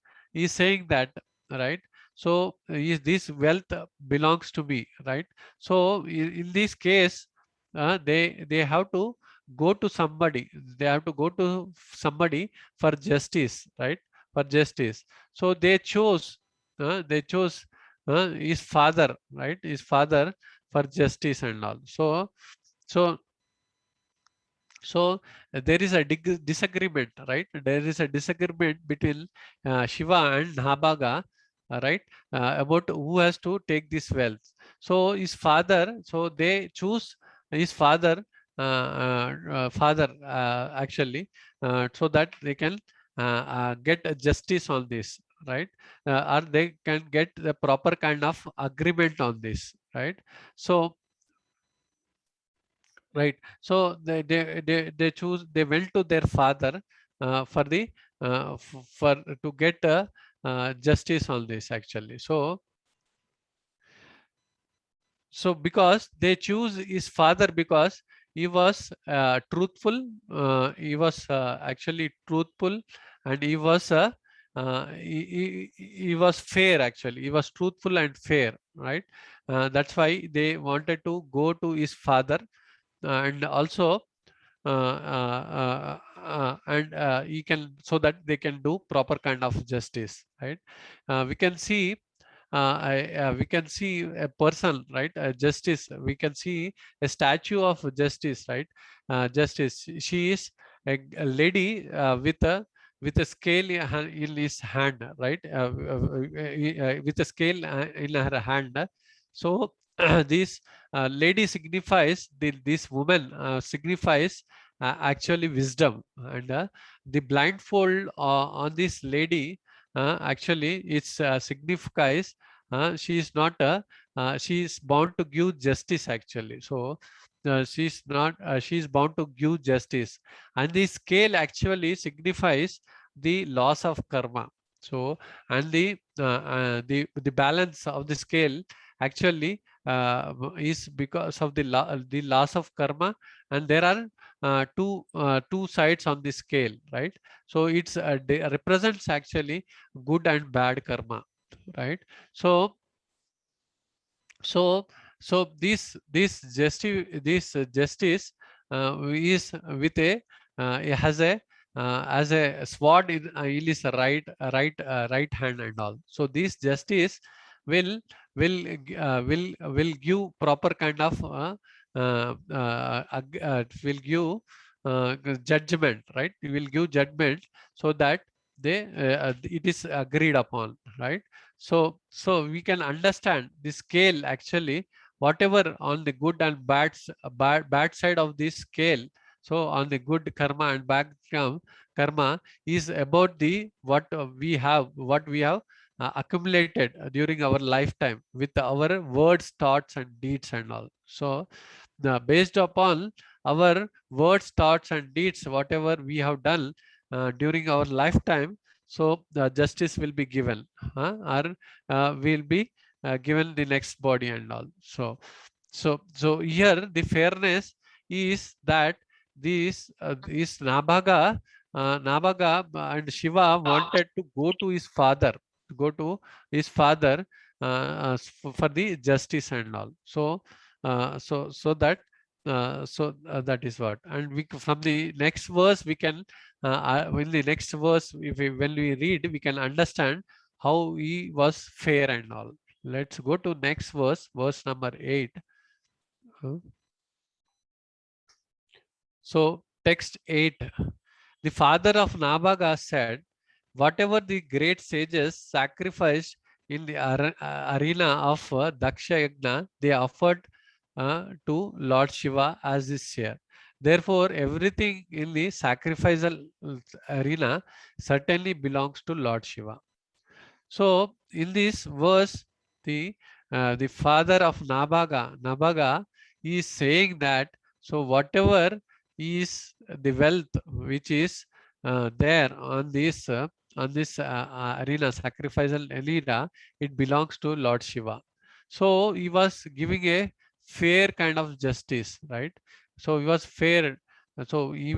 saying that, right. So is this wealth belongs to me, right? So in this case, they have to go to somebody. They have to go to somebody for justice, right? For justice. So they chose his father, right? His father for justice and all. So so there is a disagreement, right? There is a disagreement between Shiva and Nabaga, right? About who has to take this wealth. So his father, so they choose his father, actually, so that they can get a justice on this, right? Or they can get the proper kind of agreement on this, right? So right. So they went to their father for the for to get justice on this actually. So because they choose his father because he was truthful, he was actually truthful, and he was fair actually. He was truthful and fair, right? That's why they wanted to go to his father, and also and he can, so that they can do proper kind of justice, right? We can see we can see a person, right? Justice, we can see a statue of justice, right? Justice, she is a lady with a scale in his hand, right? With a scale in her hand. So this lady signifies, this woman signifies actually wisdom, and the blindfold on this lady actually it signifies she is not she is bound to give justice actually. So she's not she is bound to give justice, and the scale actually signifies the loss of karma. So and the balance of the scale actually is because of the loss of karma, and there are two sides on the scale, right? So it's represents actually good and bad karma, right? So so so this justice is with a it has a as a sword in his right hand and all. So this justice will will give proper kind of will give judgment, right? It will give judgment, so that it is agreed upon, right? So we can understand the scale actually, whatever on the good and bad side of this scale. So on the good karma and bad karma is about the what we have accumulated during our lifetime with our words, thoughts, and deeds and all. So based upon our words, thoughts, and deeds, whatever we have done during our lifetime, so the justice will be given, or will be given the next body and all. So here the fairness is that this Nabaga and Shiva wanted to go to his father, go to his father for the justice and all. So that is what. And from the next verse we can in the next verse, when we read, we can understand how he was fair and all. Let's go to next verse, verse number 8. So text 8. The father of Nabaga said, whatever the great sages sacrificed in the arena of Daksha Yagna, they offered to Lord Shiva as his share. Therefore, everything in the sacrificial arena certainly belongs to Lord Shiva. So in this verse, the the father of Nabaga. Nabaga is saying that, so whatever is the wealth which is there on this arena, sacrificial arena, it belongs to Lord Shiva. So he was giving a fair kind of justice, right? So he was fair. So his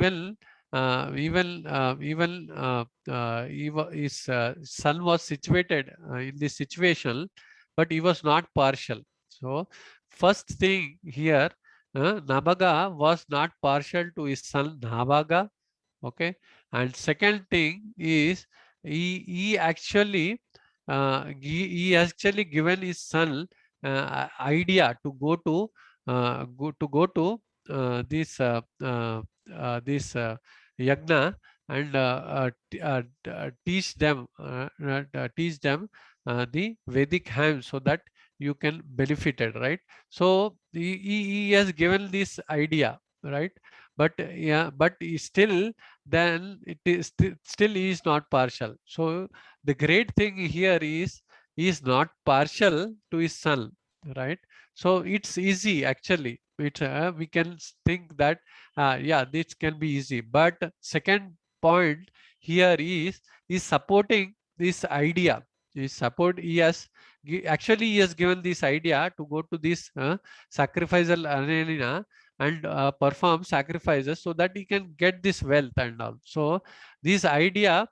son was situated in this situation, but he was not partial. So first thing here, Nabaga was not partial to his son Nabaga. Okay, and second thing is he actually he actually given his son idea to go to this yagna and teach them the Vedic hymns so that you can benefit it, right? So he has given this idea, right? But yeah, but still, then it is still he is not partial. So the great thing here is he is not partial to his son, right? So it's easy actually. We can think that yeah, this can be easy. But second point here is supporting this idea. Actually he has given this idea to go to this sacrificial arena and perform sacrifices so that he can get this wealth and all. So this idea,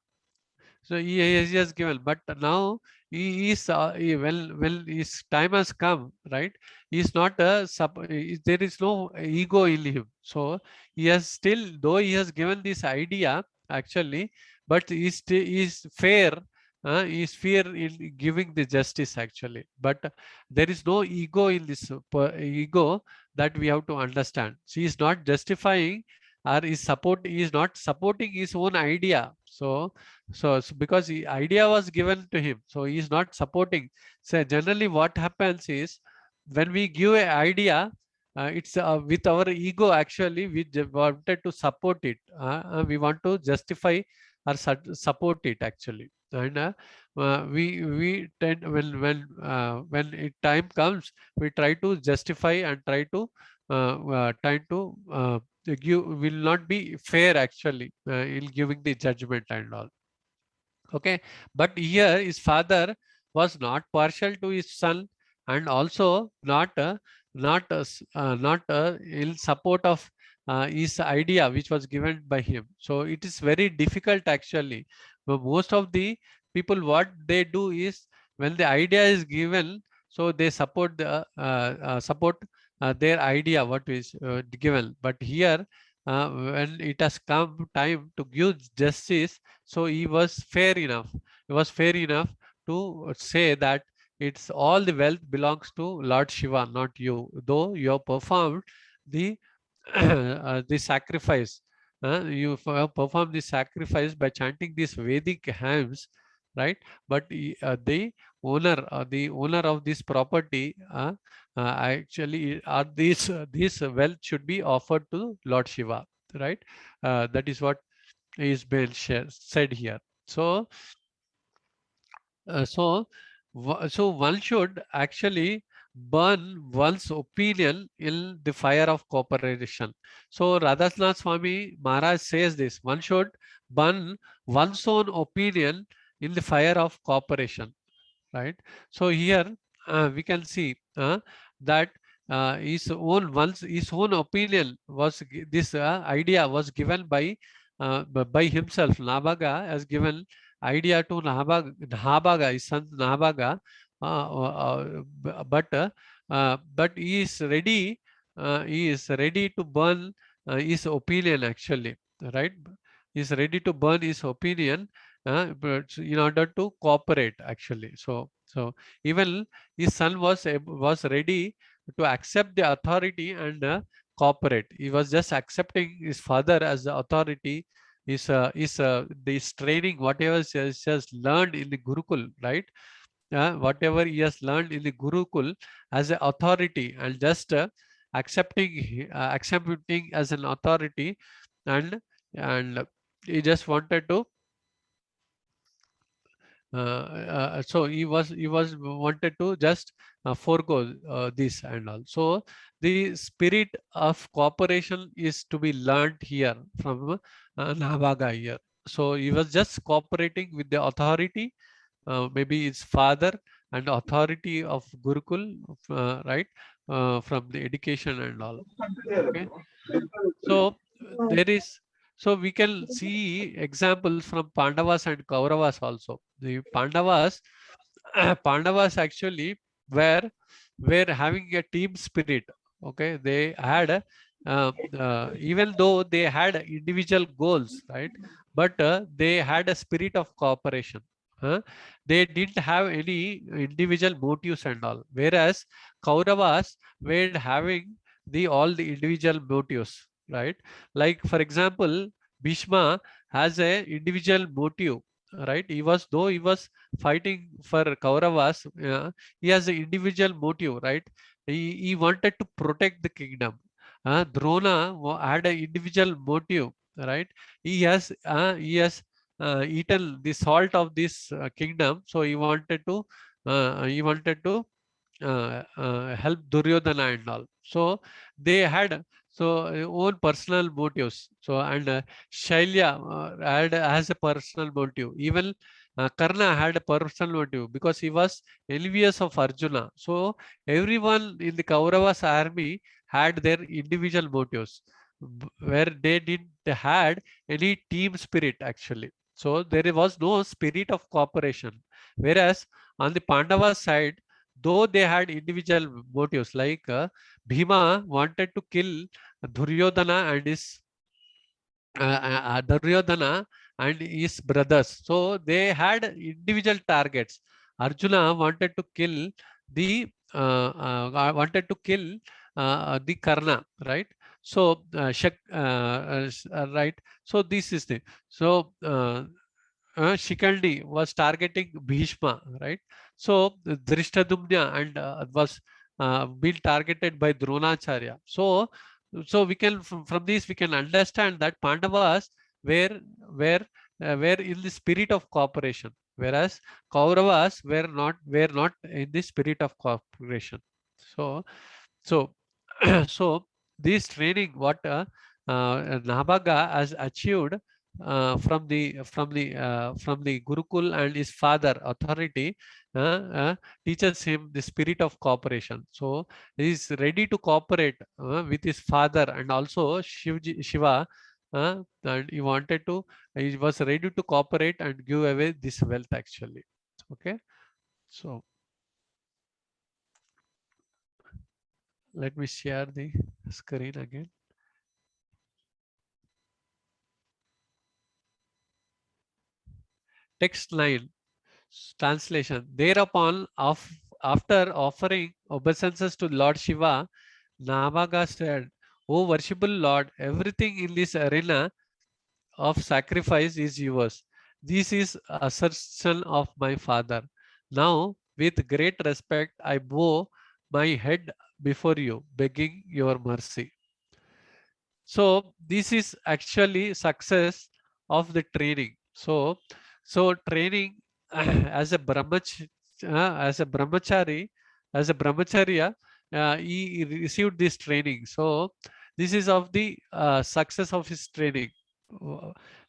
so he has given, but now he is when his time has come, right? He is not there is no ego in him. So he has still, though he has given this idea actually, but he is fair. He is fair in giving the justice actually, but there is no ego in this ego that we have to understand. So he is not justifying or he is not supporting his own idea. So because the idea was given to him, so he is not supporting. So generally what happens is when we give an idea, it's with our ego actually we wanted to support it. We want to justify or support it actually. And we tend when it time comes, we try to justify and try to give will not be fair actually in giving the judgment and all. Okay, but here his father was not partial to his son and also not in support of his idea which was given by him. So it is very difficult actually. But most of the people, what they do is when the idea is given, so they support their idea what is given. But here when it has come time to give justice, so he was fair enough. He was fair enough to say that it's all the wealth belongs to Lord Shiva, not you. Though you have performed the the sacrifice, you have performed the sacrifice by chanting these Vedic hymns, right? But the owner of this property, actually, are these wealth should be offered to Lord Shiva, right? That is what is being said here. So, so one should actually burn one's opinion in the fire of cooperation. So Radhanath Swami Maharaj says this: one should burn one's own opinion in the fire of cooperation, right? So here we can see that his own opinion was this idea was given by himself. Nabaga has given idea to Nabaga, his son Nabaga, but he is ready to burn his opinion actually, right? He is ready to burn his opinion but in order to cooperate actually. So even his son was ready to accept the authority and cooperate. He was just accepting his father as the authority. This training, whatever he has learned in the Gurukul, right? Whatever he has learned in the Gurukul as an authority, and just accepting as an authority, and he just wanted to So he was wanted to just forego this and all. So the spirit of cooperation is to be learned here from Nabaga here. So he was just cooperating with the authority, maybe his father and authority of Gurukul, right, from the education and all. Okay, so there is, so we can see examples from Pandavas and Kauravas also. The Pandavas, Pandavas actually were were having a team spirit. Okay, they had even though they had individual goals, right, but they had a spirit of cooperation. Huh? They didn't have any individual motives and all. Whereas Kauravas were having the all the individual motives, right? Like for example, Bhishma has a individual motive, right? He was, though he was fighting for Kauravas, he has an individual motive, right? He wanted to protect the kingdom. Drona had an individual motive, right? He has eaten the salt of this kingdom, so he wanted to help Duryodhana and all. So they had own personal motives. So and Shailya had has a personal motive. Even Karna had a personal motive because he was envious of Arjuna. So everyone in the Kauravas army had their individual motives, where they didn't had any team spirit actually. So there was no spirit of cooperation. Whereas on the Pandava side, though they had individual motives, like Bhima wanted to kill Duryodhana and his Duryodhana and his brothers. So they had individual targets. Arjuna wanted to kill wanted to kill the Karna, right? So right. So this is the so. Shikaldi was targeting Bhishma, right? So Drishtadumna and was being targeted by Dronacharya. So we can from this we can understand that Pandavas were were were in the spirit of cooperation, whereas Kauravas were not in the spirit of cooperation. So so so this training what Nabaga has achieved from the Gurukul and his father authority teaches him the spirit of cooperation. So he is ready to cooperate with his father and also Shiva, and he was ready to cooperate and give away this wealth actually. Okay, so let me share the screen again. Text line translation. Thereupon, after offering obeisances to Lord Shiva, Namaga said, "O worshipful Lord, everything in this arena of sacrifice is yours. This is assertion of my father. Now, with great respect, I bow my head before you, begging your mercy." So this is actually success of the training. So training as a as a brahmachari, as a brahmacharya, he received this training. So this is of the success of his training.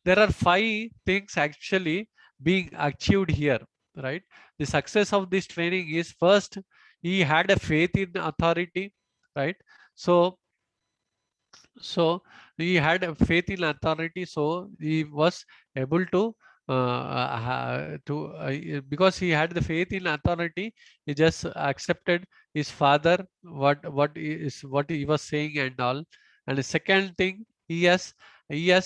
There are 5 things actually being achieved here, right? The success of this training is, first, he had a faith in authority, right? So he had a faith in authority, so he was able to because he had the faith in authority, he just accepted his father what he was saying and all. And the second thing, he has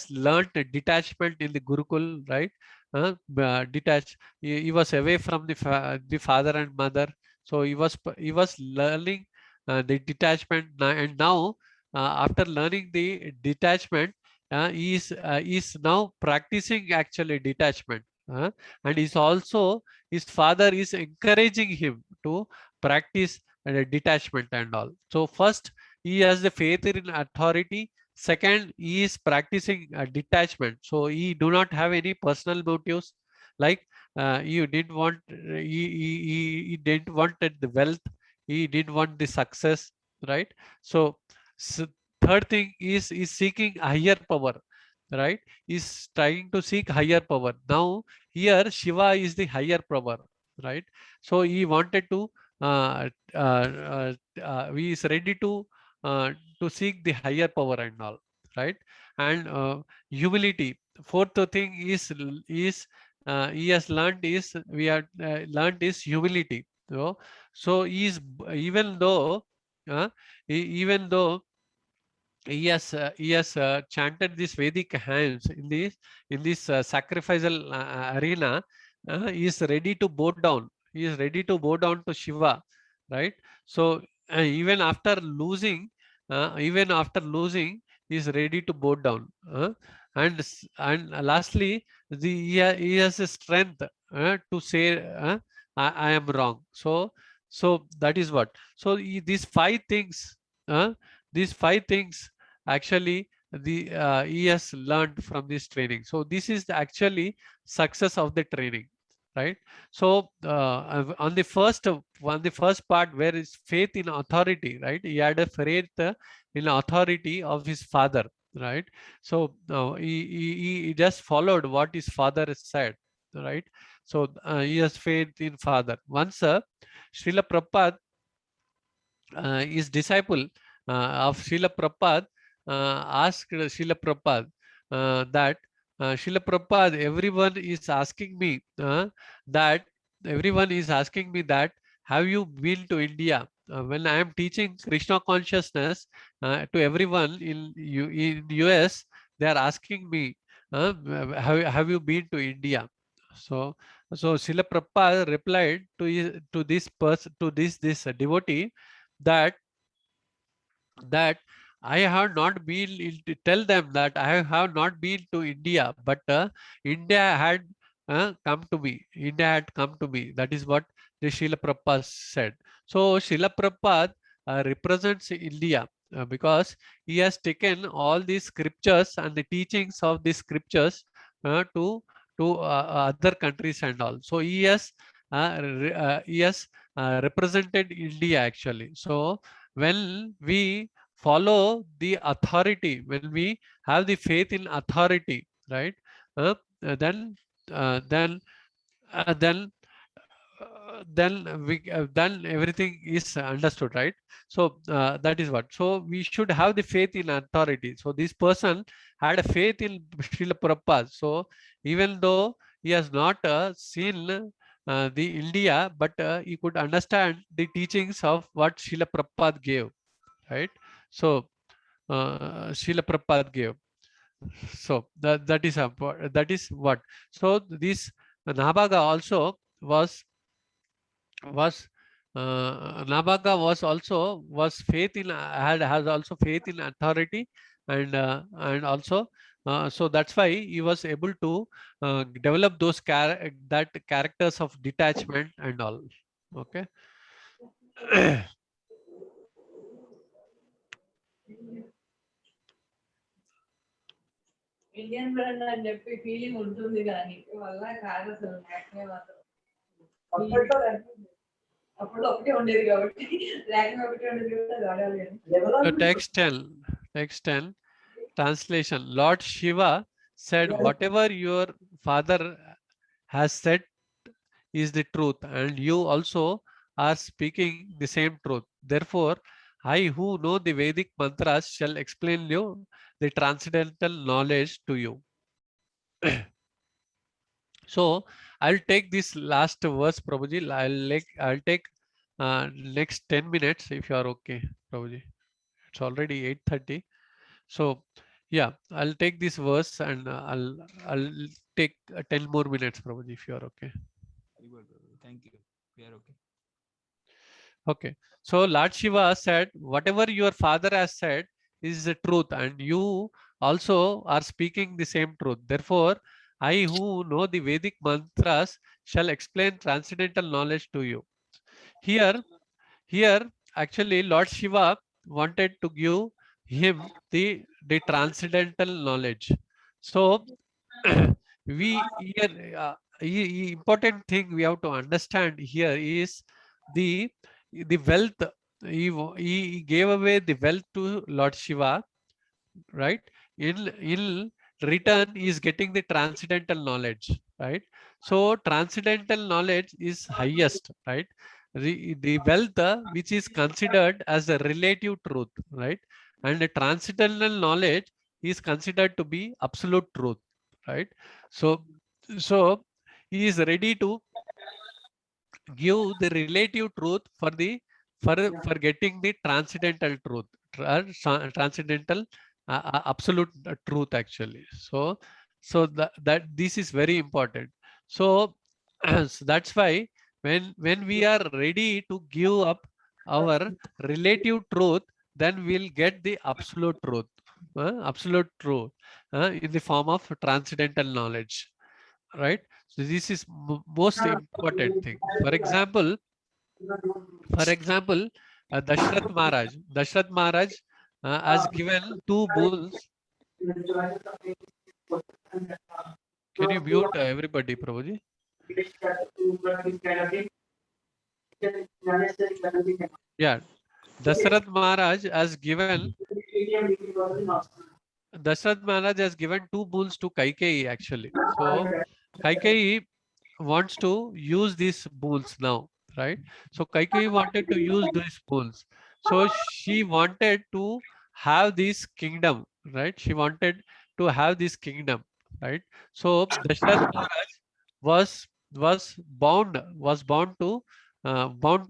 learned a detachment in the Gurukul, right? Detached. He was away from the father and mother, so he was learning the detachment, and now after learning the detachment, he is now practicing actually detachment, and is also his father is encouraging him to practice detachment and all. So first, he has the faith in authority. Second, he is practicing detachment, so he do not have any personal motives, like you didn't want, he didn't wanted the wealth, he didn't want the success, right? So, third thing is seeking higher power, right? Is trying to seek higher power. Now here Shiva is the higher power, right? So he wanted to he is ready to seek the higher power and all, right? And humility. Fourth thing is he has learned is we have learned is humility. So he is, even though even though he has chanted these Vedic hymns in this sacrificial arena. He is ready to bow down. He is ready to bow down to Shiva, right? So even after losing, he is ready to bow down. And lastly, he has a strength to say, I am wrong. So that is what. So these five things. These five things actually he has learned from this training. So this is actually success of the training, right? So on the first part, where is faith in authority, right? He had a faith in authority of his father, right? So he just followed what his father said, right? So he has faith in father. Once Srila Prabhupada, his disciple of Srila Prabhupada asked Srila Prabhupada that Srila Prabhupada, that everyone is asking me that, have you been to India? When I am teaching Krishna consciousness to everyone in US, they are asking me, have you been to India? So Srila Prabhupada replied to this person, to this devotee, that I have not been tell them that I have not been to India, but India had come to me. India had come to me. That is what the Srila Prabhupada said. So Srila Prabhupada represents India because he has taken all these scriptures and the teachings of these scriptures to other countries and all. So he has represented India actually. So when we follow the authority, when we have the faith in authority, right? Uh, uh, then, uh, then, uh, then, then everything is understood, right? So that is what. So we should have the faith in authority. So this person had a faith in Srila Prabhupada. So even though he has not seen the India, but he could understand the teachings of what Srila Prabhupada gave, right? So Srila Prabhupada gave. So that is what. So this Nabhaga also was Nabhaga was faith in has also faith in authority, and also so that's why he was able to develop those that characters of detachment and all. Okay. Indian brand అని చెప్పి feeling ఉంటుంది కానీ వల్ల కాదు అసలు లేకనే మాత్రం అప్పుడు ఒకటే ఉండేది కాబట్టి లేకనే ఒకటే ఉండేది కాబట్టి వాడాలి. Text 10 translation. Lord Shiva said, whatever your father has said is the truth, and you also are speaking the same truth. Therefore, I who know the Vedic mantras shall explain you the transcendental knowledge to you. So I'll take this last verse, Prabhuji. I'll take next 10 minutes if you are okay, Prabhuji. It's already 8:30. So yeah, I'll take this verse and I'll take 10 more minutes, Prabhuji, if you are okay. Thank you. We are okay. Okay. So Lord Shiva said, whatever your father has said is the truth, and you also are speaking the same truth. Therefore, I who know the Vedic mantras shall explain transcendental knowledge to you. Here actually Lord Shiva wanted to give him the transcendental knowledge. So we here important thing we have to understand here is the wealth. He gave away the wealth to Lord Shiva, right? In return, he is getting the transcendental knowledge, right? So transcendental knowledge is highest, right? The wealth which is considered as a relative truth, right? And the transcendental knowledge is considered to be absolute truth, right? So he is ready to give the relative truth for for getting the transcendental truth, transcendental absolute truth actually. So that this is very important. So, so that's why when we are ready to give up our relative truth, then we'll get the absolute truth in the form of transcendental knowledge, right? So this is most important thing. Dashrath Maharaj has given two bulls. Can you mute everybody, Prabhuji? Yeah, Dashrath Maharaj has given two bulls to Kaikeyi actually. So Kaikeyi wants to use these bulls now, right? So Kaikeyi wanted to use these bulls. So she wanted to have this kingdom, right? She wanted to have this kingdom, right? So Dashrath Maharaj was bound to bound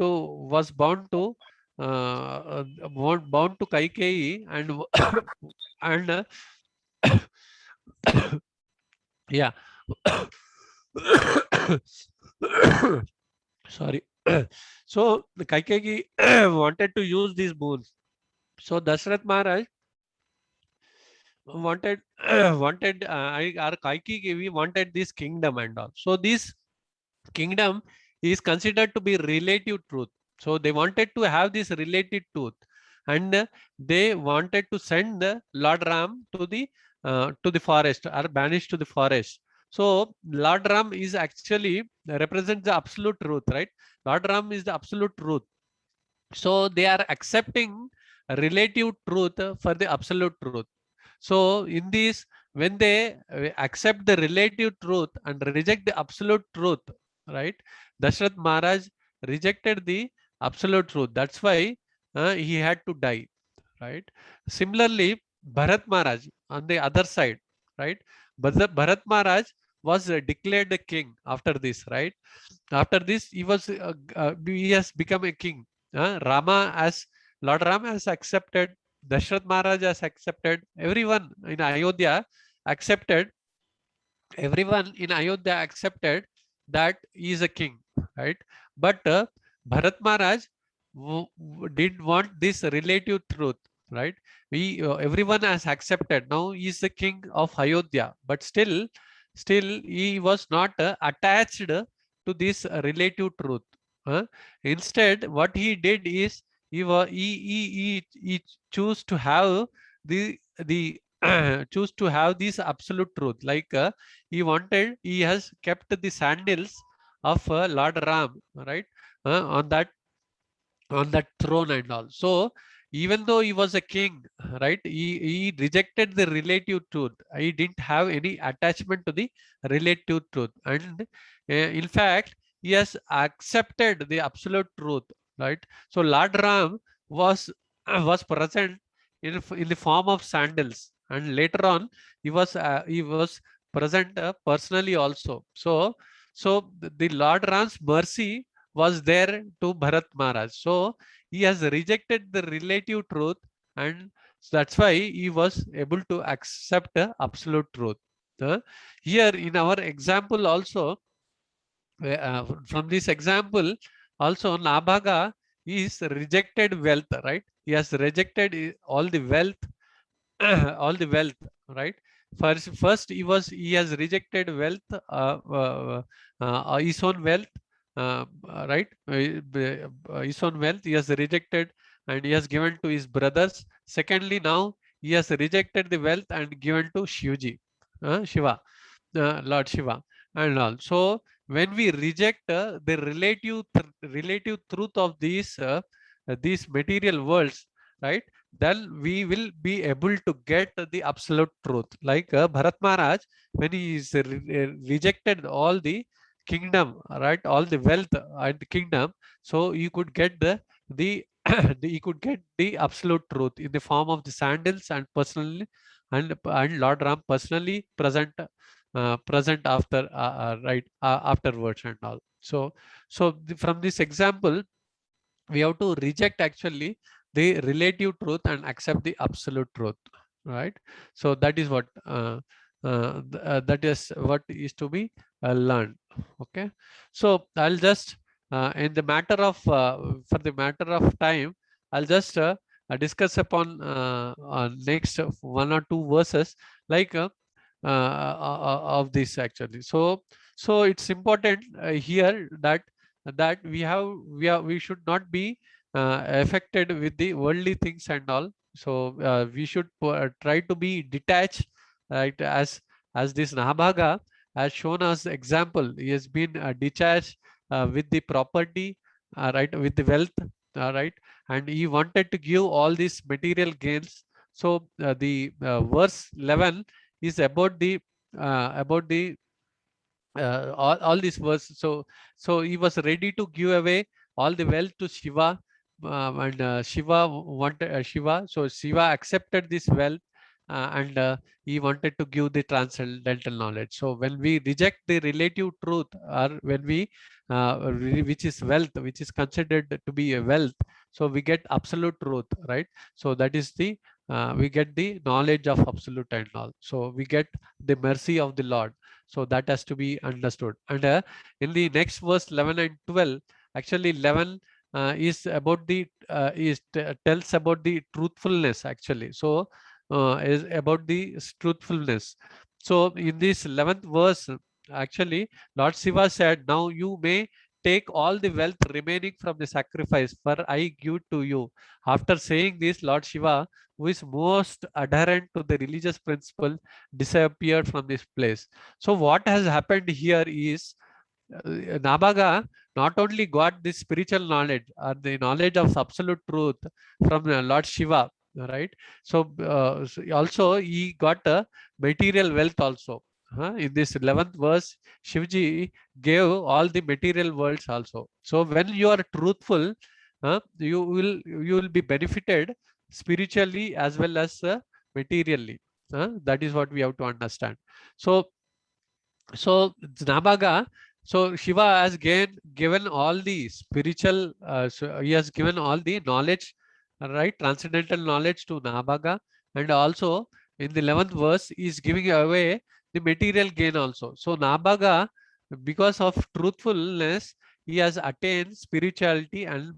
to Kaikeyi and and yeah. Sorry. So the Kaikeyi wanted to use these bulls. So Dashrath Maharaj wanted our Kaikeyi wanted this kingdom and all. So this kingdom is considered to be relative truth. So they wanted to have this relative truth, and they wanted to send the Lord Ram to the forest, or banished to the forest. So Lord Ram is actually represents the absolute truth, right? Lord Ram is the absolute truth. So they are accepting relative truth for the absolute truth. So in this, when they accept the relative truth and reject the absolute truth, right? Dashrath Maharaj rejected the absolute truth. That's why he had to die, right? Similarly, Bharat Maharaj on the other side, right? But the Bharat Maharaj was declared the king after this, right? After this, he has become a king. Lord Rama has accepted, Dashrath Maharaj has accepted, everyone in Ayodhya accepted, that he is a king, right? But Bharat Maharaj did want this relative truth, right? Everyone has accepted. Now he is the king of Ayodhya, but still he was not attached to this relative truth. Instead, what he did is he chose to have the choose to have this absolute truth. Like he has kept the sandals of Lord Ram, right, on that throne and all. So even though he was a king, right, he rejected the relative truth. He didn't have any attachment to the relative truth, and in fact he has accepted the absolute truth, right? So Lord Ram was was present in the form of sandals, and later on he was present personally also. So the Lord Ram's mercy was there to Bharat Maharaj. So he has rejected the relative truth, and that's why he was able to accept absolute truth. Here in our example also, from this example also, Nabhaga is rejected wealth, right? He has rejected all the wealth, all the wealth, right? First he has rejected wealth, his own wealth, right? His own wealth he has rejected and he has given to his brothers. Secondly, now he has rejected the wealth and given to Shivji, Shiva, Lord Shiva. and all. So when we reject the relative truth of these material worlds, right, then we will be able to get the absolute truth. Like Bharat Maharaj, when he is rejected all the kingdom, right, all the wealth and the kingdom, so you could get the he could get the absolute truth in the form of the sandals, and personally, and Lord Ram personally present after afterwards and all. So from this example, we have to reject actually the relative truth and accept the absolute truth, right? So that is what that is what is to be learned. Okay, so I'll just in the matter of for the matter of time, I'll just discuss upon next one or two verses, like of this actually. So it's important here that we should not be affected with the worldly things and all. So we should try to be detached, right? As this Nahabhaga has shown us example, he has been detached with the property, right, with the wealth, right, and he wanted to give all these material gains. So the verse 11 is about the all these verses. So he was ready to give away all the wealth to Shiva, and Shiva wanted Shiva. So Shiva accepted this wealth, and he wanted to give the transcendental knowledge. So when we reject the relative truth, or when we which is wealth, which is considered to be a wealth, so we get absolute truth, right? So that is the we get the knowledge of absolute and all. So we get the mercy of the Lord. So that has to be understood. And in the next verse 11 and 12, actually 11 is about the tells about the truthfulness actually. So is about the truthfulness. So in this 11th verse, actually Lord Shiva said, now you may take all the wealth remaining from the sacrifice, for I give to you. After saying this, Lord Shiva, who is most adherent to the religious principle, disappeared from this place. So what has happened here is Nabaga not only got this spiritual knowledge, or the knowledge of absolute truth from Lord Shiva, right? So, also he got a material wealth also. In this 11th verse, Shivji gave all the material worlds also. So when you are truthful, you will be benefited spiritually as well as materially. That is what we have to understand. So Nabaga, so Shiva has given all the spiritual, so he has given all the knowledge, right, transcendental knowledge to Nabaga, and also in the 11th verse he is giving away the material gain also. So Nabaga, because of truthfulness, he has attained spirituality, and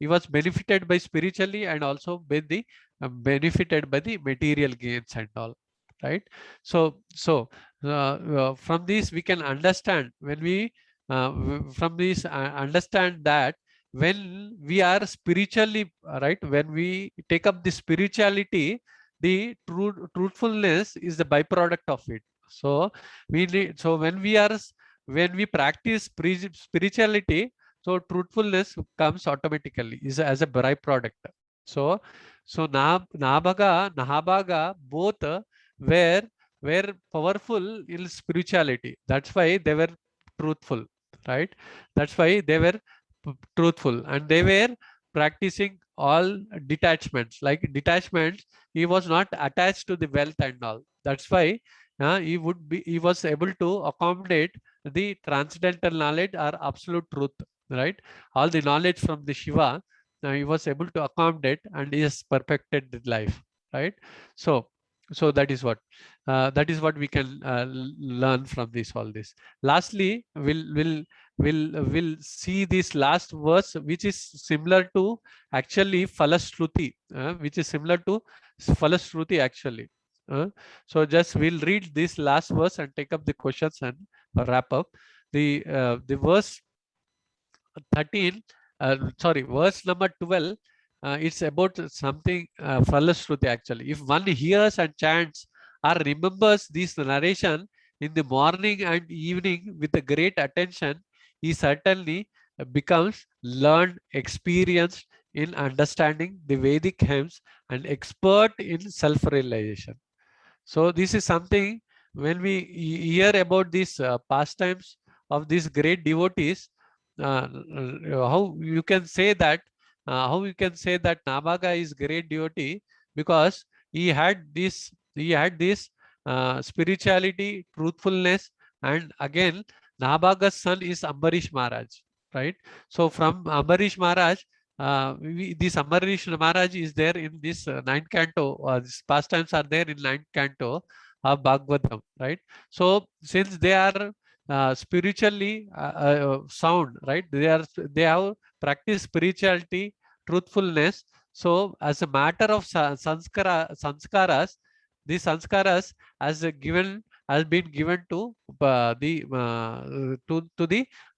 he was benefited by spiritually, and also by the benefited by the material gains and all, right? So from this we can understand, when we from this understand that when we are spiritually right, when we take up the spirituality, the truthfulness is the byproduct of it. So we need, so when we practice spirituality, so truthfulness comes automatically, is as a byproduct. So Nahabhaga both were were powerful in spirituality. That's why they were truthful, right? That's why they were truthful, and they were practicing all detachments. Like detachments, he was not attached to the wealth and all. That's why he was able to accommodate the transcendental knowledge or absolute truth, right? All the knowledge from the Shiva, he was able to accommodate, and he has perfected the life, right? So that is what we can learn from this, all this. Lastly, we'll see this last verse, which is similar to actually Falashruti, which is similar to Falashruti actually. So just we'll read this last verse and take up the questions and wrap up. The verse 13, verse number 12, it's about something Falashruti actually. If one hears and chants or remembers this narration in the morning and evening with a great attention, he certainly becomes learned, experienced in understanding the Vedic hymns and expert in self-realization. So this is something when we hear about these pastimes of these great devotees, how you can say that Nabaga is great devotee because he had this spirituality, truthfulness, and again Nabaga's son is Ambarish Maharaj, right? So from Ambarish Maharaj, this Ambarish Maharaj is there in this ninth canto. These pastimes are there in ninth canto of Bhagavatam, right? So since they are spiritually sound, right? They have practiced spirituality, truthfulness. So as a matter of sanskaras, these sanskaras has been given to the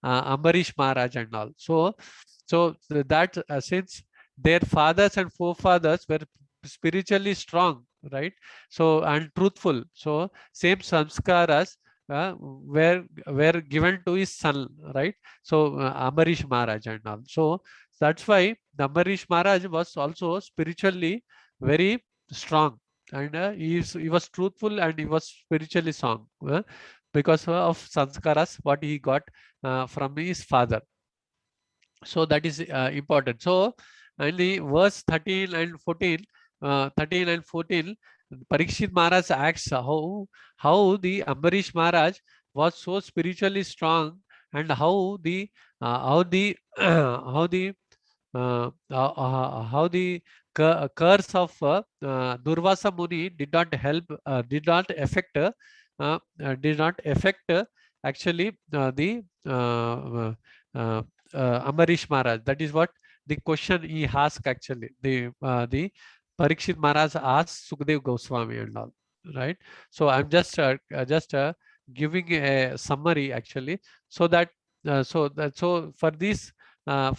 Ambarish Maharaj and all. So that since their fathers and forefathers were spiritually strong, right? So and truthful. So same samskaras were given to his son, right? So Ambarish Maharaj and all. So that's why the Ambarish Maharaj was also spiritually very strong, and he was truthful and he was spiritually strong because of sanskaras what he got from his father. So that is important. So in the verse 13 and 14, 13 and 14, Parikshit Maharaj asks how the Ambarish Maharaj was so spiritually strong, and how the curse of Durvasa Muni did not affect actually the Ambarish Maharaj. That is what the question he asked actually. The Parikshit Maharaj asked Sukdev Goswami and all, right? So I'm just giving a summary actually, so that so for this trying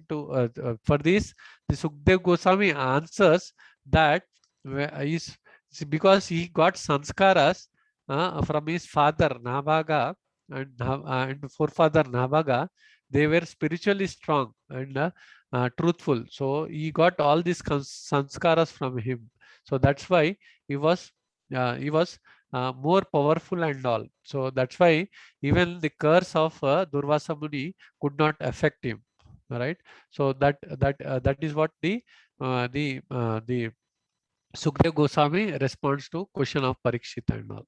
to for this the Sukdev Goswami answers that is because he got sanskaras from his father Nabhaga and forefather Nabhaga. They were spiritually strong and truthful. So he got all these sanskaras from him. So that's why he was more powerful and all. So that's why even the curse of Durvasa Muni could not affect him. Right. So that is what the Sukdev Goswami responds to question of Parikshit and all.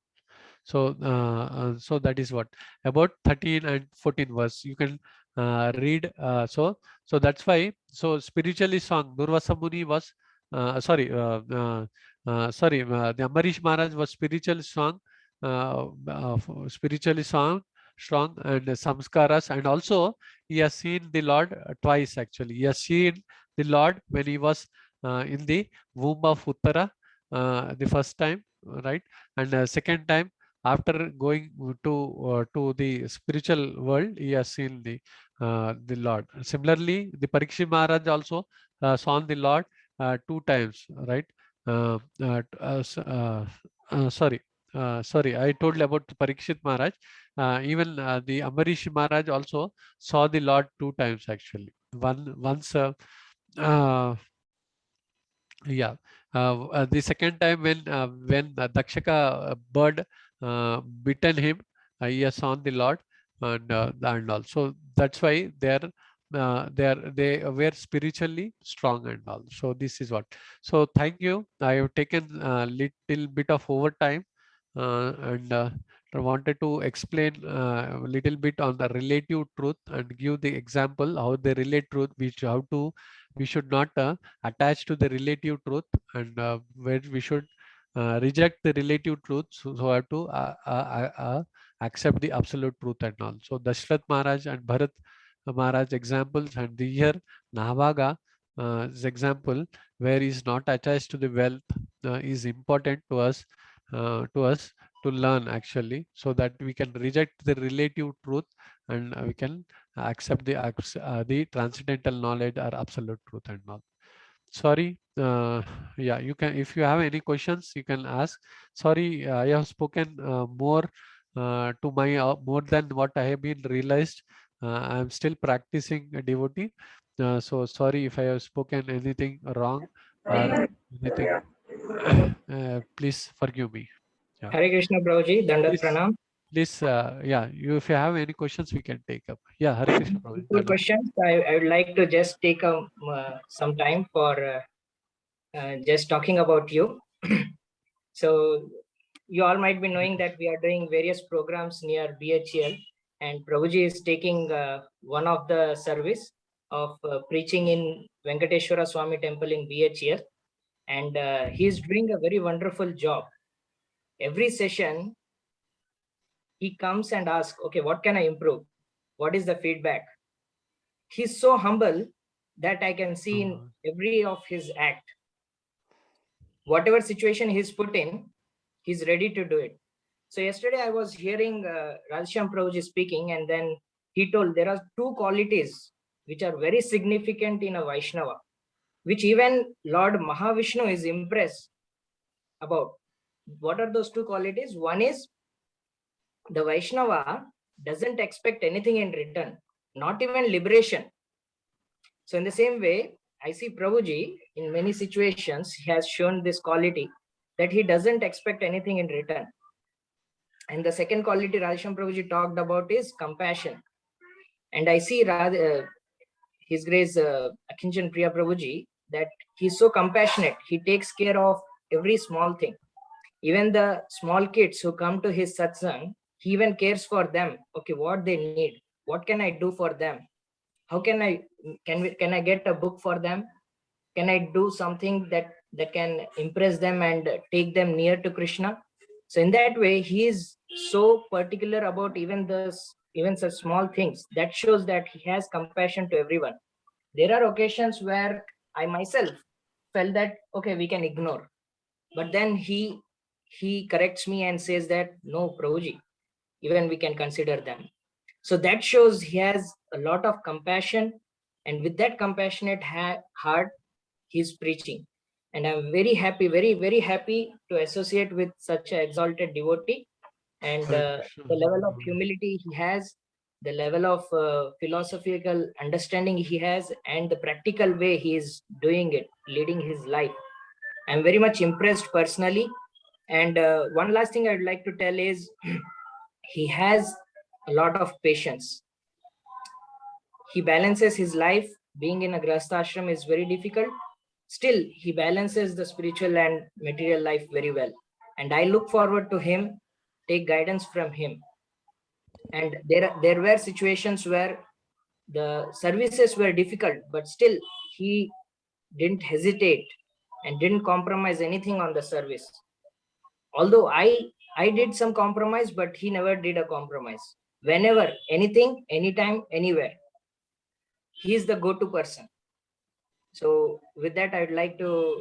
So that is what about 13 and 14 verse you can read. So that's why so spiritually strong Durvasa Muni was the Ambarish Maharaj was spiritually strong and samskaras, and also he has seen the Lord twice actually. He has seen the Lord when he was in the womb of Uttara the first time, right? And second time after going to the spiritual world, he has seen the Lord. Similarly, the Parikshit Maharaj also saw the Lord 2 times, right? Sorry, I told about Parikshit Maharaj. Even the Ambarish Maharaj also saw the Lord 2 times actually. Once, yeah. The second time when Dakshaka bird bitten him, he has saw the Lord, and also that's why they were spiritually strong and all. So this is what. So thank you. I have taken a little bit of overtime and I wanted to explain a little bit on the relative truth and give the example how they relate truth, we should not attach to the relative truth, and where we should reject the relative truth, so have to accept the absolute truth and all. So Dashrath Maharaj and Bharat Maharaj examples, and the here Nahavaga is example where is not attached to the wealth is important to us to learn actually, so that we can reject the relative truth and we can accept the transcendental knowledge or absolute truth and all. Sorry, yeah, you can, if you have any questions, you can ask. Sorry, I have spoken more to my more than what I have been realized. I am still practicing a devotee. So sorry if I have spoken anything wrong or anything. Please forgive me. Yeah. Hare Krishna Prabhuji, Dandat Please, Pranam. please, yeah, you, if you have any questions, we can take up. Yeah, Hare Krishna Prabhuji. Two Dandavat. questions. I would like to just take some time for just talking about you. So you all might be knowing that we are doing various programs near BHL, and Prabhuji is taking one of the service of preaching in Venkateshwara Swami Temple in BHL, and he is doing a very wonderful job. Every session, he comes and asks, okay, what can I improve? What is the feedback? He's so humble that I can see in every of his act. Whatever situation he's put in, he's ready to do it. So yesterday I was hearing Radheshyam Prabhuji speaking, and then he told there are two qualities which are very significant in a Vaishnava, which even Lord Mahavishnu is impressed about. What are those two qualities? One is the Vaishnava doesn't expect anything in return, not even liberation. So in the same way, I see Prabhuji in many situations, he has shown this quality that he doesn't expect anything in return. And the second quality Radheshyam Prabhuji talked about is compassion. And I see His Grace Akinchan Priya Prabhuji, that he's so compassionate. He takes care of every small thing. Even the small kids who come to his satsang, he even cares for them. Okay, what they need. What can I do for them? How can I get a book for them? Can I do something that can impress them and take them near to Krishna? So in that way, he is so particular about even such small things. That shows that he has compassion to everyone. There are occasions where I myself felt that, okay, we can ignore. But then he corrects me and says that, no, Prabhuji, even we can consider them. So that shows he has a lot of compassion, and with that compassionate heart, he's preaching. And I'm very happy, very, very happy to associate with such an exalted devotee. And the level of humility he has, the level of philosophical understanding he has, and the practical way he is doing it, leading his life. I'm very much impressed personally. And one last thing I'd like to tell is he has a lot of patience. He balances his life. Being in a Grihastha ashram is very difficult. Still, he balances the spiritual and material life very well. And I look forward to him, take guidance from him. And there were situations where the services were difficult, but still he didn't hesitate and didn't compromise anything on the service. Although I did some compromise, but he never did a compromise. Whenever, anything, anytime, anywhere, he is the go-to person. So with that, I would like to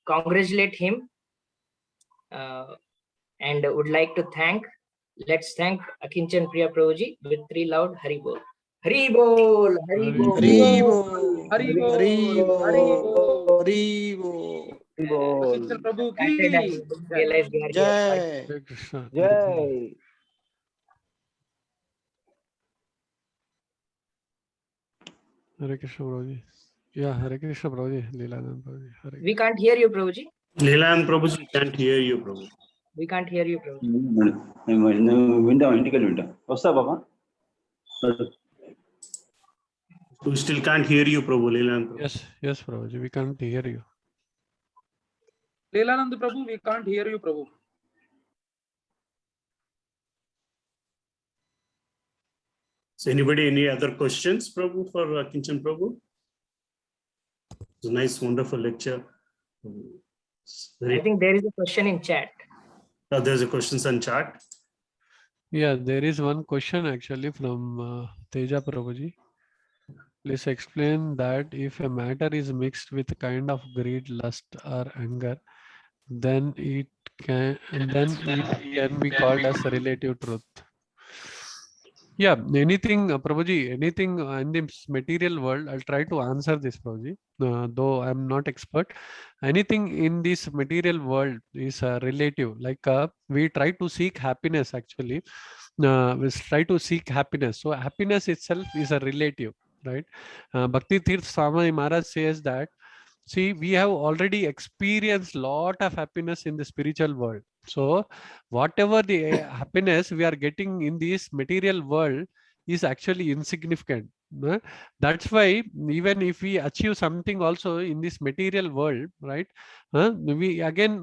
congratulate him and would like to thank. Let's thank Akinchan Priya Prabhuji with 3 loud Hari Bol. Hari Bol, Hari Bol, Hari Bol, Hari Bol, Hari Bol, Hari Bol. Akinchan Prabhu ki Realize they are here. Jai. Hare Krishna. Jai. Hare Krishna Prabhuji. Yeah, Hare Krishna Prabhuji. Leelanand Prabhuji. Hare We can't hear you, Prabhuji. Leelan Prabhuji can't hear you, Prabhu. We can't hear you, Prabhuji. వింటాం ఇంటికి వింటాం వస్తా బాబా We still can't hear you, Prabhu. Leelan Prabhu. Yes, yes, Prabhuji. We can't hear you. Leelanand Prabhu, we can't hear you, Prabhu. So anybody, any other questions, Prabhu, for Akinchan Prabhu? It's a nice, wonderful lecture. I think there is a question in chat. There's a questions on chat. Yeah, there is one question actually from Teja Prabhuji. Please explain that if a matter is mixed with a kind of greed, lust, or anger, then it can be called as a relative truth. Yeah, anything, Prabhuji, anything in this material world, I'll try to answer this, Prabhuji. though I'm not expert. Anything in this material world is relative. Like we try to seek happiness actually. We try to seek happiness. So happiness itself is a relative, right? Bhakti Tirth Swami Maharaj says that, see, we have already experienced lot of happiness in the spiritual world. So whatever the happiness we are getting in this material world is actually insignificant. That's why even if we achieve something also in this material world, right, we again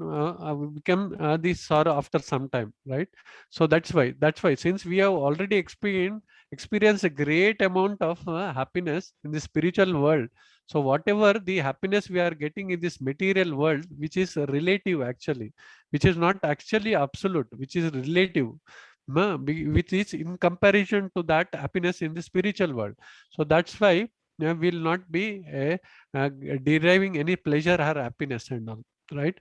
become the sorrow after some time, right? So that's why since we have already experienced a great amount of happiness in the spiritual world, so whatever the happiness we are getting in this material world, which is relative actually, which is not actually absolute, which is relative, which is in comparison to that happiness in the spiritual world. So that's why will not be deriving any pleasure or happiness and all, right?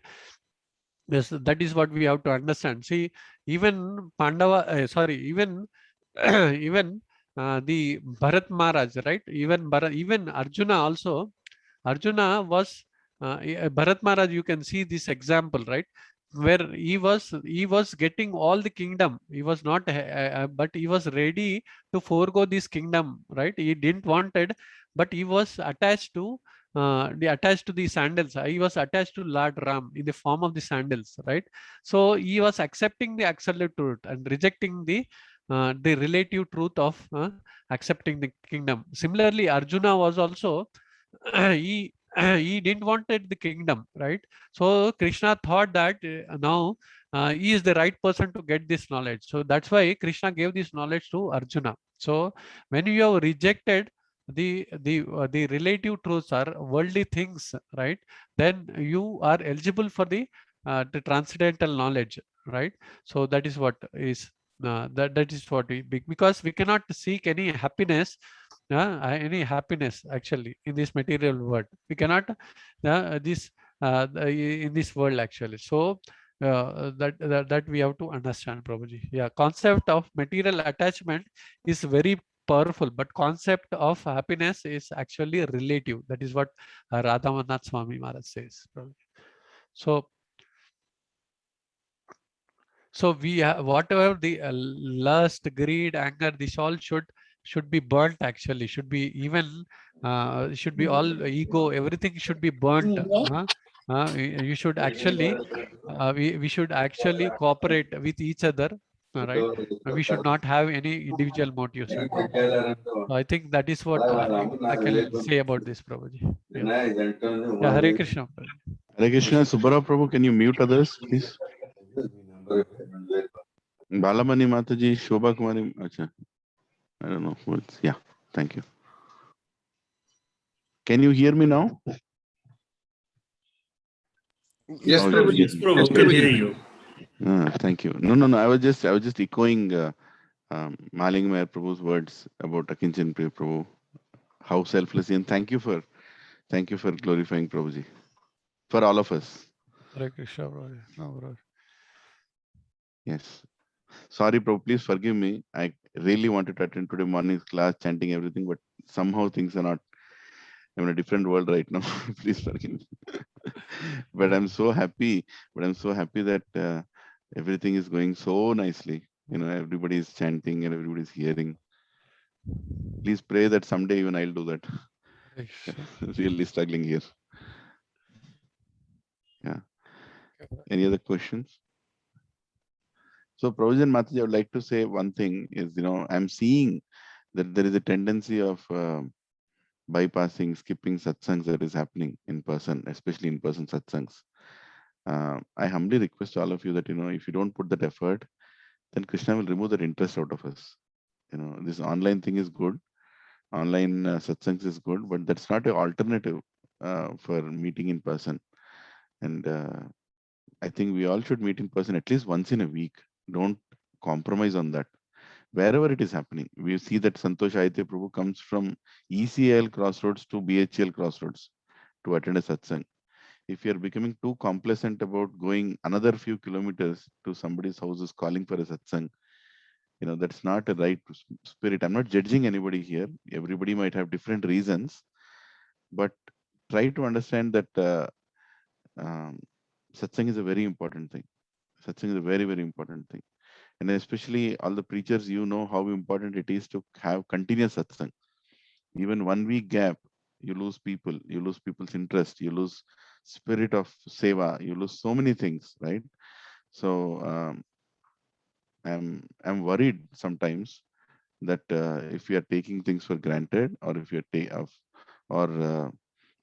Yes, that is what we have to understand. See, even even even the Bharat Maharaj, right? Even Arjuna also. Arjuna was Bharat Maharaj. You can see this example, right? Where he was getting all the kingdom. He was not, but he was ready to forego this kingdom, right? He didn't wanted, but he was attached to the sandals. He was attached to Lord Ram in the form of the sandals, right? So he was accepting the absolute truth and rejecting the relative truth of accepting the kingdom. Similarly, Arjuna was also he didn't wanted the kingdom, right? So Krishna thought that now he is the right person to get this knowledge. So that's why Krishna gave this knowledge to Arjuna. So when you have rejected the relative truths or worldly things, right, then you are eligible for the transcendental knowledge, right? So that is what is that is what because we cannot seek any happiness actually in this material world. We cannot this in this world actually. So that we have to understand, Prabhuji. Yeah, concept of material attachment is very powerful, but concept of happiness is actually relative. That is what Radhamanath Swami Maharaj says, Prabhuji. So we whatever the lust, greed, anger, this all should be burnt actually. Should be even should be all ego. Everything should be burnt. You should actually we should actually cooperate with each other. Right? We should not have any individual motives and all. So I think that is what I can say about this, Prabhuji. Yeah, Hare Krishna. Prabhuji. Hare Krishna, Subbarao Prabhu, can you mute others, please? Balamani Mataji, Shobha Kumari, acha. I don't know who else. Yeah, thank you. Can you hear me now? Yes, Oh, Prabhuji. Yes, Prabhu, we can hear you. Thank you. No. I was just echoing Maling Mayor Prabhu's words about Akinchan Priya Prabhu, how selflessly, and thank you for glorifying Prabhuji for all of us. Hare Krishna, Prabhuji. No, Prabhuji. Yes. Sorry, Prabhu, please forgive me. I really wanted to attend today morning's class, chanting everything, but somehow things are not. I'm in a different world right now. Please forgive me. But I'm so happy. That everything is going so nicely. Everybody is chanting and everybody is hearing. Please pray that someday even I'll do that. Really struggling here. Yeah. Any other questions? So, Prabhuji and Mataji, I would like to say one thing is, I'm seeing that there is a tendency of bypassing, skipping satsangs that is happening in person, especially in person satsangs. I humbly request all of you that, if you don't put that effort, then Krishna will remove that interest out of us. This online thing is good. Online satsangs is good, but that's not an alternative for meeting in person. And I think we all should meet in person at least once in a week. Don't compromise on that. Wherever it is happening, we see that Santosh Aditya Prabhu comes from ECL crossroads to BHL crossroads to attend a satsang. If you are becoming too complacent about going another few kilometers to somebody's houses calling for a satsang, that's not a right spirit. I'm not judging anybody here. Everybody might have different reasons, but try to understand that satsang is a very important thing. Satsang is a very, very important thing. And especially all the preachers, you know how important it is to have continuous satsang. Even 1 week gap, you lose people, you lose people's interest, you lose spirit of seva, you lose so many things, right? So I'm worried sometimes that if we are taking things for granted, or if you're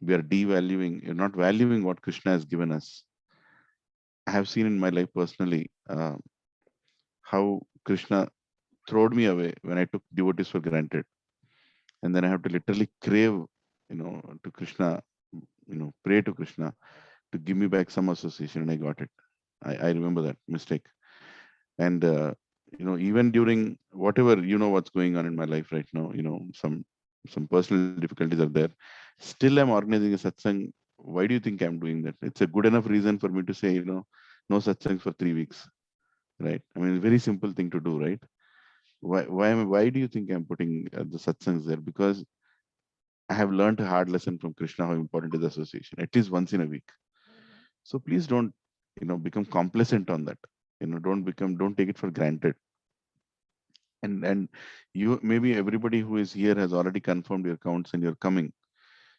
we are devaluing, you're not valuing what Krishna has given us. I have seen in my life personally how Krishna throwed me away when I took devotees for granted, and then I have to literally crave, to Krishna, pray to Krishna to give me back some association, and I got it. I remember that mistake, and even during whatever, what's going on in my life right now, some personal difficulties are there. Still, I'm organizing a satsang. Why do you think I'm doing that? It's a good enough reason for me to say, no satsang for 3 weeks, right? I mean, very simple thing to do, right? Why do you think I'm putting the satsangs there? Because I have learned a hard lesson from Krishna how important is association, at least once in a week. So please don't, become complacent on that. Don't take it for granted. And you, maybe everybody who is here has already confirmed your counts and you're coming.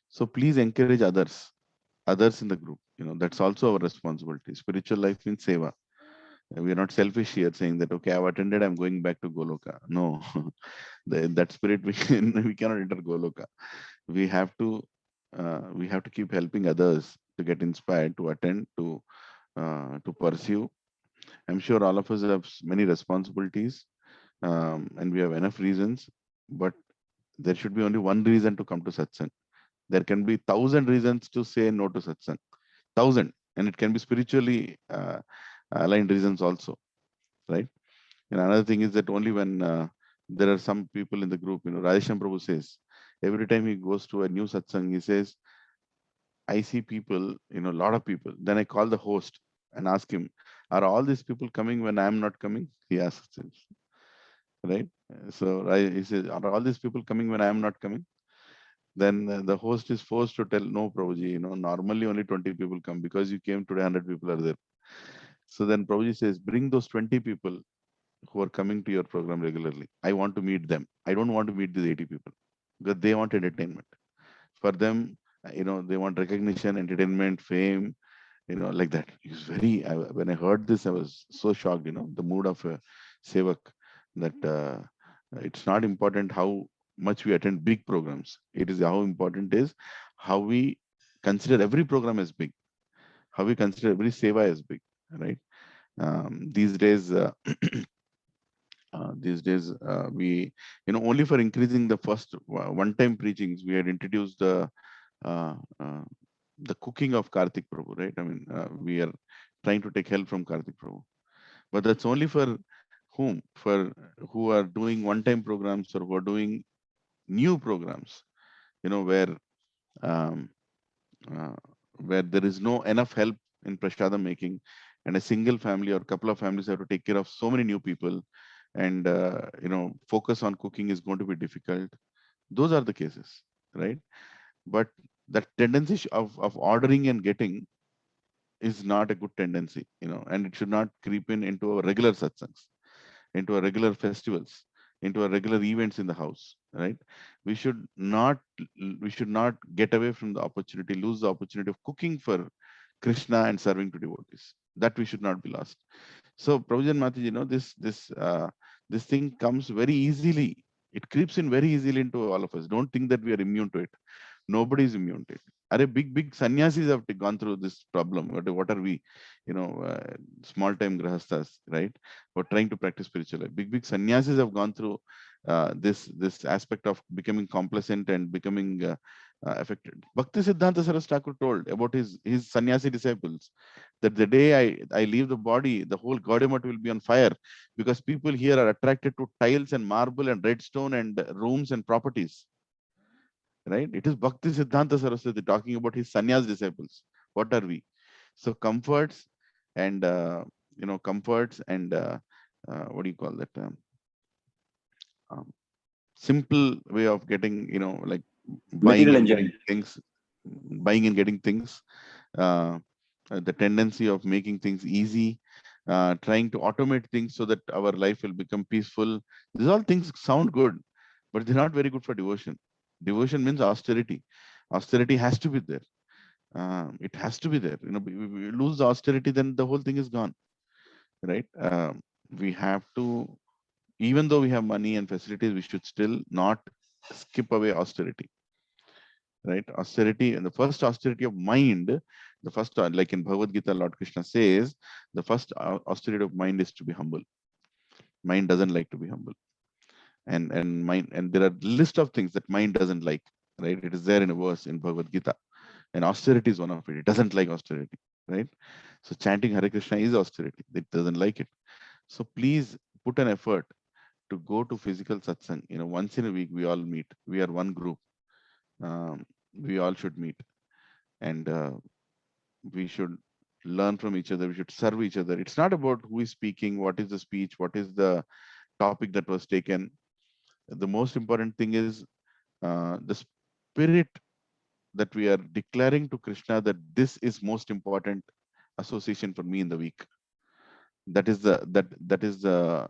So please encourage others in the group. That's also our responsibility. Spiritual life means seva. We are not selfish here saying that, okay, I've attended, I'm going back to Goloka. No, that spirit, we cannot enter Goloka. We have to keep helping others to get inspired, to attend, to pursue. I'm sure all of us have many responsibilities, and we have enough reasons, but there should be only one reason to come to satsang. There can be 1,000 reasons to say no to satsang, 1,000, and it can be spiritually aligned reasons also, right? And another thing is that only when there are some people in the group, Radhesham Prabhu says, every time he goes to a new satsang, he says, I see people, a lot of people. Then I call the host and ask him, are all these people coming when I'm not coming? He asks him, right? So he says, are all these people coming when I'm not coming? Then the host is forced to tell, no, Prabhuji, normally only 20 people come, because you came today, 100 people are there. So then Prabhuji says, bring those 20 people who are coming to your program regularly. I want to meet them. I don't want to meet these 80 people, because they want entertainment. For them, they want recognition, entertainment, fame, like that. It's very, when I heard this, I was so shocked, the mood of a sevak, that it's not important how much we attend big programs. It is how important is how we consider every program as big, how we consider every seva as big, right? These days, we, only for increasing the first one-time preachings, we had introduced the cooking of Karthik Prabhu, right? I mean, we are trying to take help from Karthik Prabhu, but that's only for whom? For who are doing one-time programs, or who are doing new programs, where there is no enough help in prasadam making, and a single family or couple of families have to take care of so many new people, and focus on cooking is going to be difficult. Those are the cases, right? But that tendency of ordering and getting is not a good tendency, and it should not creep into our regular satsangs, into our regular festivals, into our regular events in the house, right? We should not get away from the opportunity, lose the opportunity of cooking for Krishna and serving to devotees. That we should not be lost. So Prabhuji and Mataji, this thing comes very easily. It creeps in very easily into all of us. Don't think that we are immune to it. Nobody is immune to it. Are big sannyasis have gone through this problem. What are we, small time grahasthas, right? We're trying to practice spiritual life. Big sannyasis have gone through this aspect of becoming complacent and becoming affected. Bhakti Siddhanta Saraswati Thakur told about his sannyasi disciples that the day I leave the body, the whole Gaudiya Math will be on fire, because people here are attracted to tiles and marble and redstone and rooms and properties. Right? It is Bhakti Siddhanta Saraswati talking about his sannyas disciples. What are we? So comforts and what do you call that? Simple way of getting, like buying Material and getting enjoyment. things. buying and getting things, the tendency of making things easy, trying to automate things so that our life will become peaceful. These all things sound good, but they're not very good for devotion. Devotion means austerity. Austerity has to be there. It has to be there. We lose the austerity, then the whole thing is gone, right? We have to, even though we have money and facilities, we should still not skip away austerity, right? Austerity, and the first austerity of mind, the first, like in Bhagavad Gita, Lord Krishna says, the first austerity of mind is to be humble. Mind doesn't like to be humble, and mind, and there are list of things that mind doesn't like, right? It is there in a verse in Bhagavad Gita, and austerity is one of it. It doesn't like austerity, right? So chanting Hare Krishna is austerity. It doesn't like it. So please put an effort to go to physical satsang. Once in a week we all meet. We are one group. We all should meet, and we should learn from each other. We should serve each other. It's not about who is speaking, what is the speech, what is the topic that was taken. The most important thing is the spirit that we are declaring to Krishna, that this is most important association for me in the week. That is the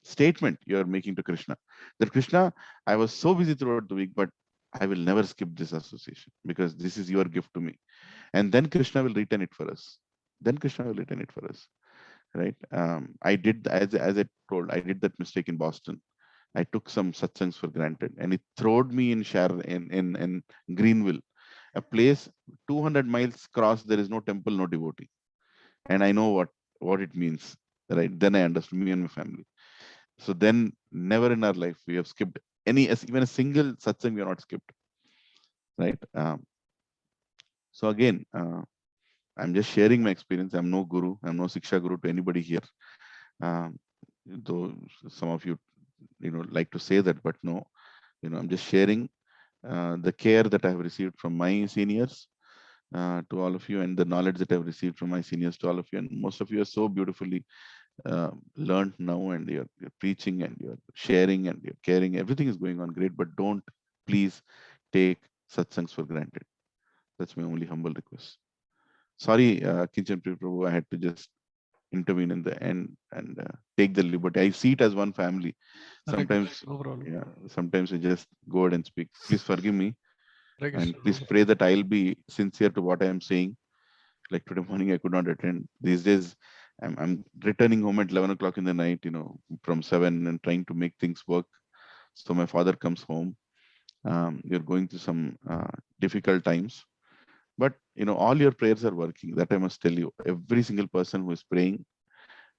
statement you are making to Krishna. That Krishna, I was so busy throughout the week, but I will never skip this association because this is your gift to me. And then Krishna will return it for us. Right? I did, as I told, I did that mistake in Boston. I took some satsangs for granted, and it throwed me in in Greenville, a place 200 miles cross. There is no temple, no devotee, and I know what it means. Right? Then I understood, me and my family. So then, never in our life we have skipped even a single satsang. We are not skipped. Right? So again, I'm just sharing my experience. I'm no guru. I'm no Siksha guru to anybody here. Though some of you, like to say that, but no, I'm just sharing the care that I have received from my seniors to all of you, and the knowledge that I've received from my seniors to all of you. And most of you are so beautifully learned now, and you're preaching and you're sharing and you're caring. Everything is going on great, but don't please take satsangs for granted. That's my only humble request. Sorry, Kinchan Prabhu, I had to just intervene in the end and take the liberty. I see it as one family. Sometimes, no problem. yeah, sometimes I just go ahead and speak. Please forgive me, Hare and Krishna, please no pray that I'll be sincere to what I am saying. Like today morning, I could not attend. These days, I'm returning home at 11 o'clock in the night, from 7, and trying to make things work. So my father comes home. You're going through some difficult times, but all your prayers are working. That I must tell you. Every single person who is praying,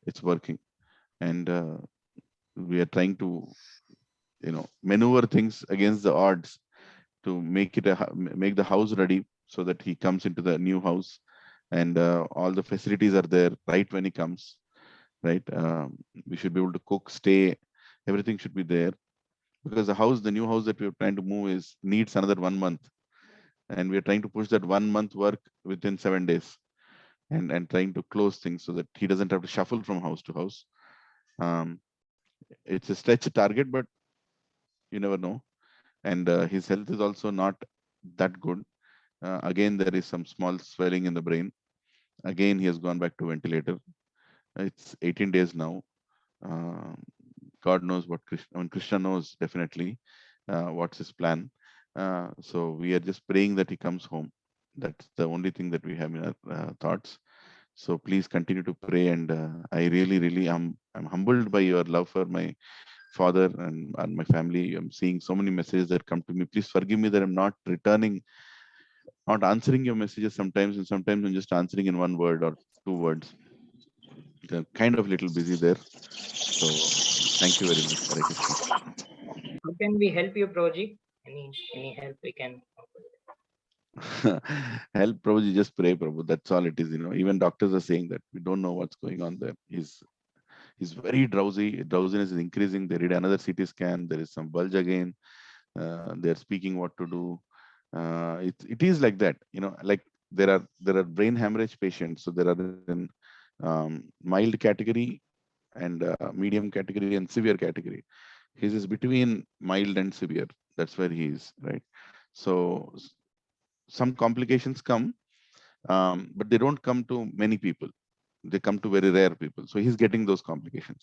it's working, and we are trying to, maneuver things against the odds to make make the house ready so that he comes into the new house, and all the facilities are there right when he comes. Right? We should be able to cook, stay. Everything should be there, because the new house that we're trying to move needs another 1 month, and we're trying to push that 1 month work within 7 days, and trying to close things so that he doesn't have to shuffle from house to house. It's a stretch target, but you never know. And his health is also not that good. Again, there is some small swelling in the brain. Again, he has gone back to ventilator. It's 18 days now. God knows what Krishna knows definitely what's his plan. So we are just praying that he comes home. That's the only thing that we have in our thoughts. So please continue to pray, and I really I'm humbled by your love for my father and my family. I'm seeing so many messages that come to me. Please forgive me that I'm not answering your messages sometimes, and sometimes I'm just answering in 1 word or 2 words. I'm kind of a little busy there. So thank you very much. Hare Krishna. How can we help you, Prabhuji? Any help we can offer? Help Prabhuji, just pray, Prabhu. That's all it is. Even doctors are saying that we don't know what's going on there. He's very drowsy. Drowsiness is increasing. They did another CT scan. There is some bulge again. They're speaking what to do. It is like that. Like there are brain hemorrhage patients. So there are in mild category and medium category and severe category. His is between mild and severe. That's where he is, right? So some complications come, but they don't come to many people. They come to very rare people. So he's getting those complications.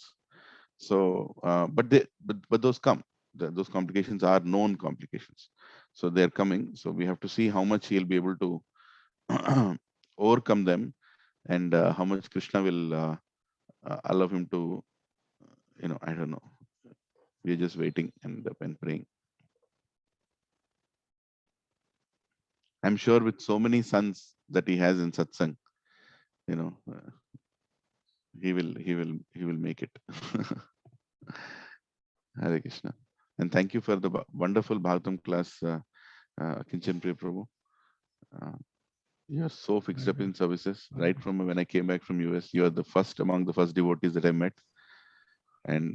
So, but those come. Those complications are known complications. So they're coming. So we have to see how much he'll be able to overcome them, and how much Krishna will allow him to, I don't know. We're just waiting and praying. I'm sure with so many sons that he has in satsang, he will make it. Hare Krishna. And thank you for the wonderful Bhagavatam class, Kinchan Priya Prabhu. You're so fixed up in services. Right from when I came back from US, you are among the first devotees that I met. And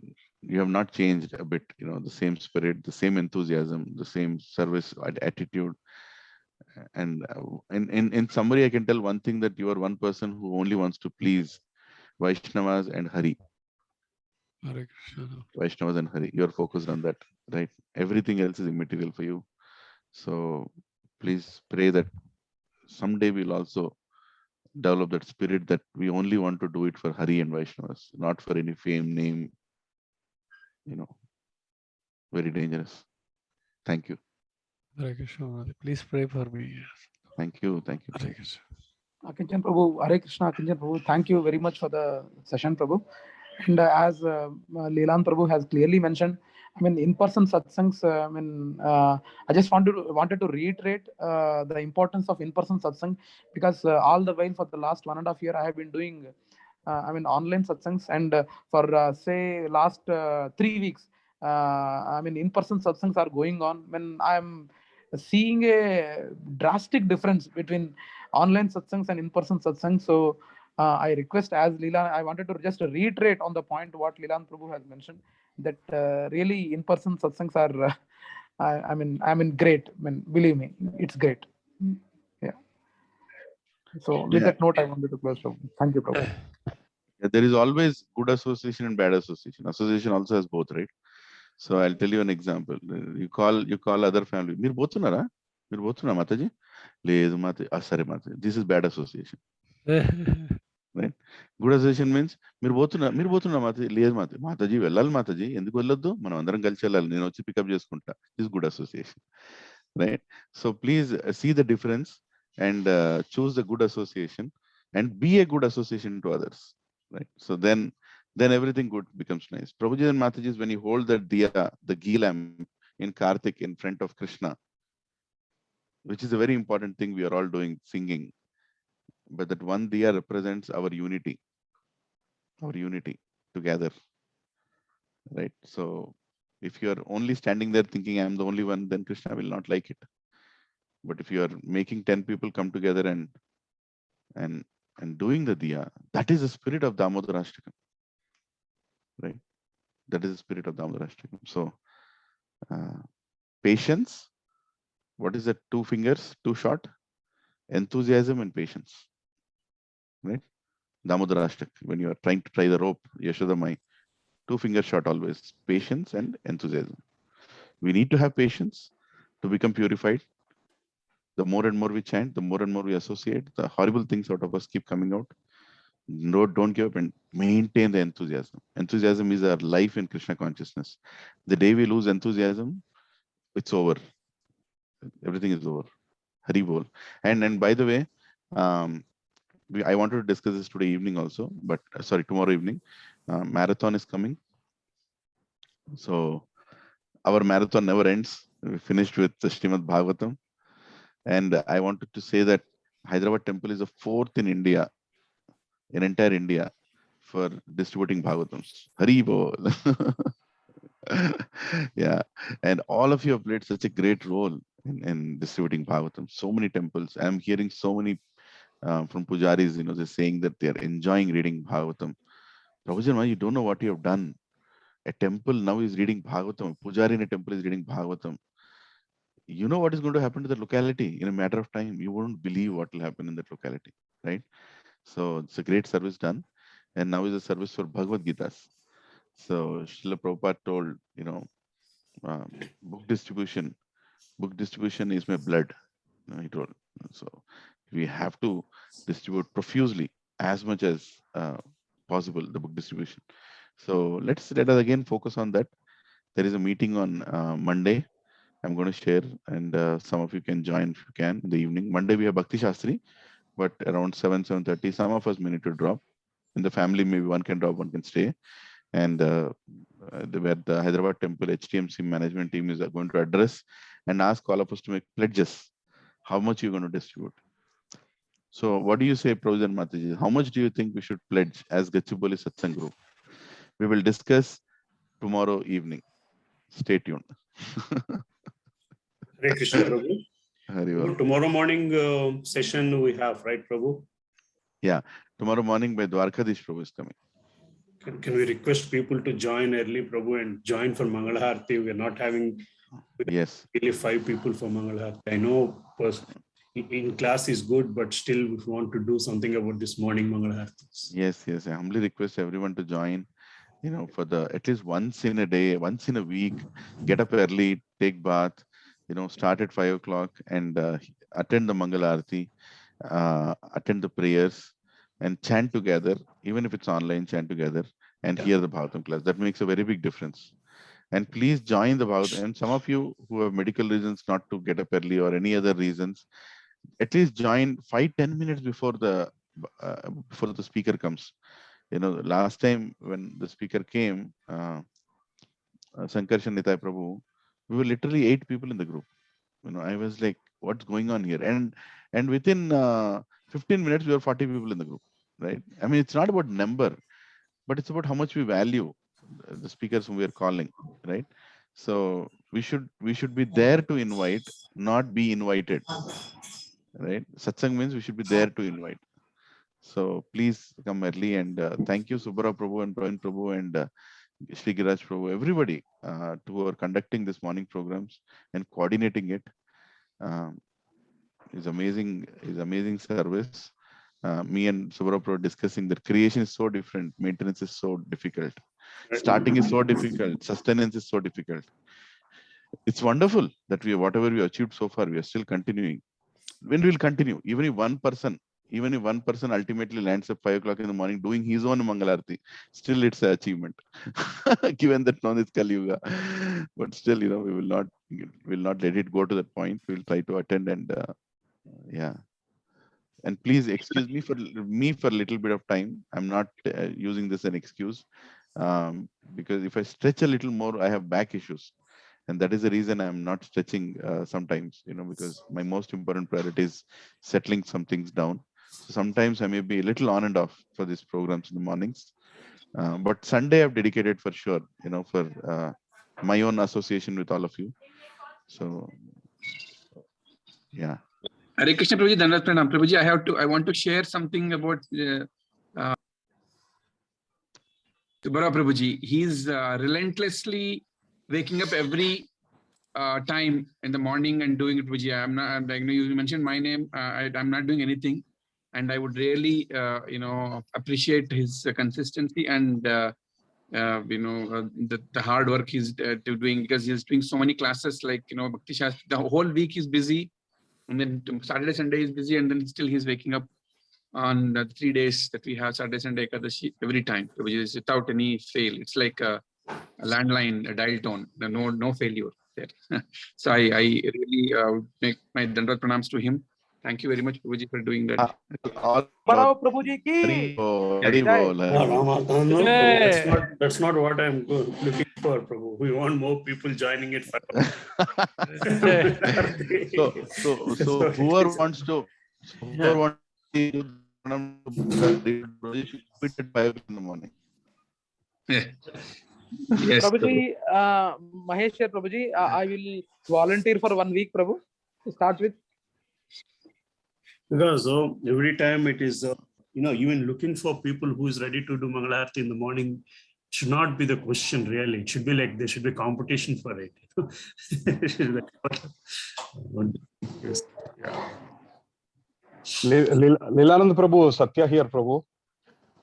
you have not changed a bit, the same spirit, the same enthusiasm, the same service attitude. And in summary, I can tell one thing, that you are one person who only wants to please Vaishnavas and Hari. Hare Krishna. Vaishnavas and Hari. You are focused on that, right? Everything else is immaterial for you. So please pray that someday we'll also develop that spirit that we only want to do it for Hari and Vaishnavas, not for any fame, name. Very dangerous. Thank you. Hare Krishna. Please pray for me. Thank you. Thank you. Hare Krishna. Kinchan Prabhu, Hare Krishna, Kinchan Prabhu, thank you very much for the session, Prabhu. And as Leland Prabhu has clearly mentioned, I mean, in-person satsangs, I just wanted to reiterate the importance of in-person satsang, because all the while for the last 1.5 years, I have been doing, online satsangs, and for say last 3 weeks, in-person satsangs are going on. When I'm seeing a drastic difference between online satsangs and in-person satsangs. So I request, as Leland, I wanted to just reiterate on the point what Leland Prabhu has mentioned, that really in-person satsangs are, great. Believe me, it's great. Yeah. So with that note, I wanted to close. Thank you, Prabhu. There is always good association and bad association. Association also has both, right? So I'll tell you an example. You call other family. Meer bothunara Mataji? Ledu Mataji. Sorry Mataji. This is bad association. Right? Good association means మీరు పోతున్నా మాతాజీ లేదు మాతాజీ వెళ్ళాలి మాతాజీ ఎందుకు వెళ్ళొద్దు మనం అందరం కలిసి వెళ్ళాలి నేను వచ్చి పికప్ చేసుకుంటా this good association right so please see the difference and choose the good association and be a good association to others right so then everything good becomes nice. Prabhuji and Matajis, when you hold that diya, the ghee lamp in Kartik in front of Krishna, which is a very important thing we are all doing, singing, but that one diya represents our unity together, right? So if you are only standing there thinking I'm the only one, then Krishna will not like it. But if you are making 10 people come together and doing the diya, that is the spirit of Damodar Ashtakam, right? That is the spirit of Damodar Ashtakam. So patience, what is that? 2 fingers, too short? Enthusiasm and patience, right? Damodar Ashtak, when you are trying to tie the rope, Yashodamai, 2 fingers short always. Patience and enthusiasm. We need to have patience to become purified. The more and more we chant, the more and more we associate, the horrible things out of us keep coming out. No, don't give up and maintain the enthusiasm. Enthusiasm is our life in Krishna consciousness. The day we lose enthusiasm, it's over. Everything is over. Hari bol. And by the way, I wanted to discuss this today evening also, but sorry, tomorrow evening. Marathon is coming. So our marathon never ends. We finished with the Srimad Bhagavatam. And I wanted to say that Hyderabad temple is the 4th in India, in entire India, for distributing Bhagavatams. Hari bol. Yeah. And all of you have played such a great role in distributing Bhagavatams. So many temples. I'm hearing so many from pujaris, they're saying that they're enjoying reading Bhagavatam. Prabhuji, you don't know what you have done. A temple now is reading Bhagavatam. A pujari in a temple is reading Bhagavatam. You know what is going to happen to the locality in a matter of time. You won't believe what will happen in that locality, right? So it's a great service done. And now is a service for Bhagavad Gitas. So Srila Prabhupada told, book distribution is my blood. He told, So we have to distribute profusely as much as possible, the book distribution. So let us again focus on that. There is a meeting on Monday. I'm going to share, and some of you can join if you can in the evening. Monday we have Bhakti Shastri, but around 7:30, some of us may need to drop. In the family, maybe one can drop, one can stay. And where the Hyderabad Temple HTMC management team is going to address and ask all of us to make pledges. How much you're going to distribute? So what do you say, Prabhuji and Mataji? How much do you think we should pledge as Gachibowli Satsang Group? We will discuss tomorrow evening. Stay tuned. Hare Krishna, Prabhu. Hari Bol. Tomorrow morning session we have, right, Prabhu? Yeah, tomorrow morning by Dwarkadish Prabhu is coming. Can we request people to join early, Prabhu, and join for Mangala Harti? We are not having Yes. really 5 people for Mangala Harti. I know in class is good, but still we want to do something about this morning Mangala Hartis. Yes. I humbly request everyone to join, for the at least once in a day, once in a week, get up early, take bath, start at 5 o'clock and attend the Mangala Arati, attend the prayers and chant together, even if it's online, chant together and hear the Bhagavatam class. That makes a very big difference. And please join the Bhagavatam. And some of you who have medical reasons not to get up early or any other reasons, at least join 5-10 minutes before the speaker comes. Last time when the speaker came, Sankarshan Nitai Prabhu, we were literally 8 people in the group. I was like, what's going on here? And within 15 minutes, we were 40 people in the group, right? I mean, it's not about number, but it's about how much we value the speakers whom we are calling, right? So we should be there to invite, not be invited, right? Satsang means we should be there to invite. So please come early, and thank you Subara Prabhu and Praveen Prabhu and Shri Giraj Prabhu, everybody who are conducting this morning programs and coordinating it. Is amazing service. Me and Subara Prabhu discussing that creation is so different, maintenance is so difficult, starting is so difficult, sustenance is so difficult. It's wonderful that whatever we achieved so far, we are still continuing. When we will continue, even if one person ultimately lands at 5 o'clock in the morning doing his own Mangalarti, still it's an achievement. Given that now it's Kali Yuga, but still, we will not let it go to that point. We will try to attend and and please excuse me for a little bit of time. I'm not using this as an excuse because if I stretch a little more, I have back issues. And that is the reason I'm not stretching sometimes, because my most important priority is settling some things down. So sometimes I may be a little on and off for these programs in the mornings. But Sunday I've dedicated for sure, for my own association with all of you. So, yeah. Hare Krishna Prabhuji, Dhanavad Pranam. Prabhuji, I want to share something about Subara Prabhuji. He's relentlessly waking up every time in the morning and doing it. Prabhuji, you mentioned my name. I'm not doing anything, and I would really, appreciate his consistency and the hard work he's doing, because he's doing so many classes like Bhakti Shastri. The whole week he's busy, and then Saturday, Sunday is busy, and then still he's waking up on the 3 days that we have, Saturday, Sunday, Ekadashi, every time, which is without any fail. It's like a landline, a dial tone, no failure there. So I really make my Dhanavad Pranams to him. Thank you very much, Prabhuji, for doing that. Prabhuji ki That's not what I'm looking for, Prabhu. We want more people joining it. So whoever wants to quit at 5 in the morning. Yeah. Yes, Prabhuji, Mahesh here, Prabhuji, I will volunteer for 1 week, Prabhu, to start with. Because every time it is, even looking for people who is ready to do Mangala Aarti in the morning should not be the question really. It should be like there should be competition for it. Leelanand Prabhu, Satya here, Prabhu.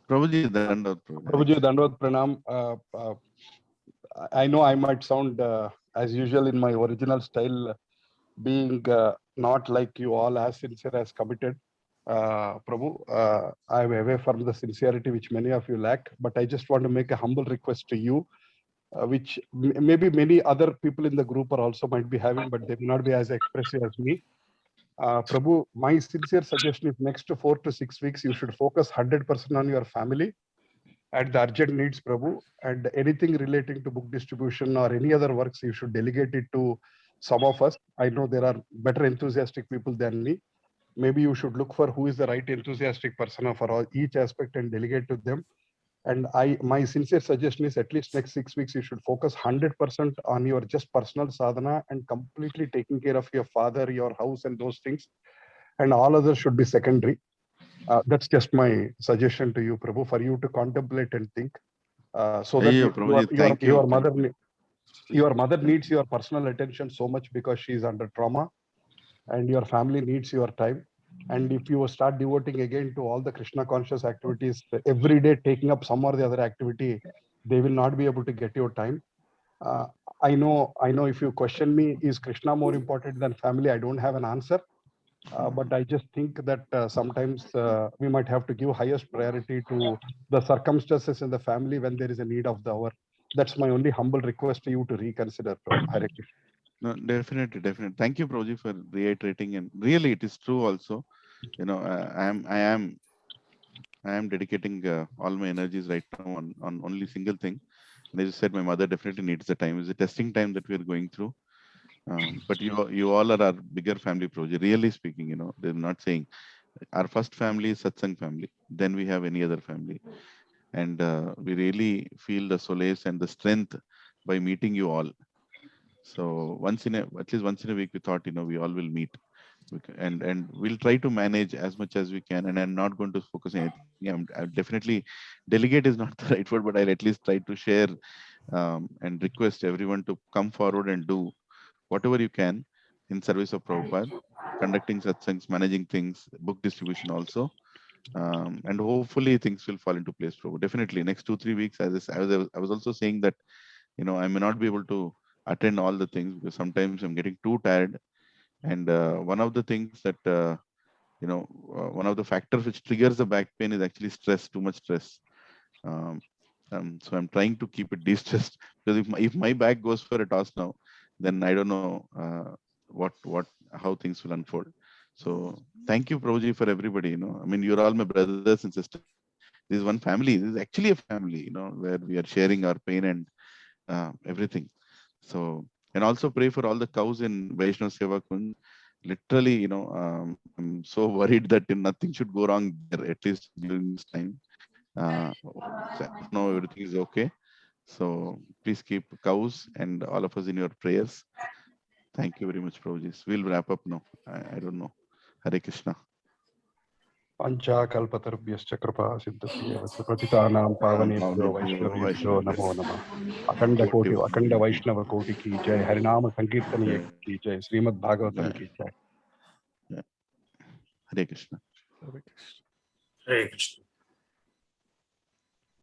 Prabhuji, Dhanavad Prabhu. Prabhuji, Dhanavad Pranam. I know I might sound as usual in my original style being not like you all as sincere as committed. Prabhu, I am away from the sincerity which many of you lack, but I just want to make a humble request to you, which maybe many other people in the group are also might be having, but they may not be as expressive as me. Prabhu, my sincere suggestion is next to 4 to 6 weeks, you should focus 100% on your family and the urgent needs, Prabhu, and anything relating to book distribution or any other works, you should delegate it to some of us. I know there are better enthusiastic people than me. Maybe you should look for who is the right enthusiastic person for all, each aspect and delegate to them. And my sincere suggestion is at least next 6 weeks, you should focus 100% on your just personal sadhana and completely taking care of your father, your house and those things. And all others should be secondary. That's just my suggestion to you, Prabhu, for you to contemplate and think. So that Ayyo, Prabhuji, thank you. your mother needs your personal attention so much because she is under trauma, and your family needs your time. And if you start devoting again to all the Krishna conscious activities every day, taking up some or the other activity, they will not be able to get your time. I know if you question me, is Krishna more important than family? I don't have an answer. But I just think that sometimes we might have to give highest priority to the circumstances in the family when there is a need of the hour. That's my only humble request to you to reconsider, Prabhu. Hare Krishna. No, definitely. Thank you, Prabhuji, for reiterating. And really, it is true also. You know, I am dedicating all my energies right now on only single thing. And as you said, my mother definitely needs the time. It's a testing time that we are going through. But you all are our bigger family, Prabhuji. Really speaking, you know, they're not saying our first family is Satsang family. Then we have any other family. And we really feel the solace and the strength by meeting you all. So at least once in a week, we thought, you know, we all will meet, and we'll try to manage as much as we can. And I'm not going to focus on anything. I'm definitely, delegate is not the right word, but I'll at least try to share and request everyone to come forward and do whatever you can in service of Prabhupada, conducting satsangs, managing things, book distribution also. And hopefully things will fall into place, Prabhu. Definitely next 2-3 weeks, I was also saying that, you know, I may not be able to attend all the things because sometimes I'm getting too tired. And one of the things that, you know, one of the factors which triggers the back pain is actually stress, too much stress. So I'm trying to keep it de-stressed, because if my back goes for a toss now, then I don't know how things will unfold. So thank you, Prabhuji, for everybody. You know, I mean, you're all my brothers and sisters. This is one family. This is actually a family, you know, where we are sharing our pain and everything. So, and also pray for all the cows in Vaishnav Seva Kunj. Literally, you know, I'm so worried that nothing should go wrong there, at least during this time. Now everything is okay. So please keep cows and all of us in your prayers. Thank you very much, Prabhuji. We'll wrap up now. I don't know. Hare Krishna. Pancha kalpatarubhyascha kripa siddhasya patitanam pavanebhyo vaishnavebhyo namo namah. Akhanda Vaishnava Koti ki jai, Harinama Sankirtaniya ki jai, Srimad Bhagavatam ki jai. Hare Krishna. Hare Krishna. Hare Krishna.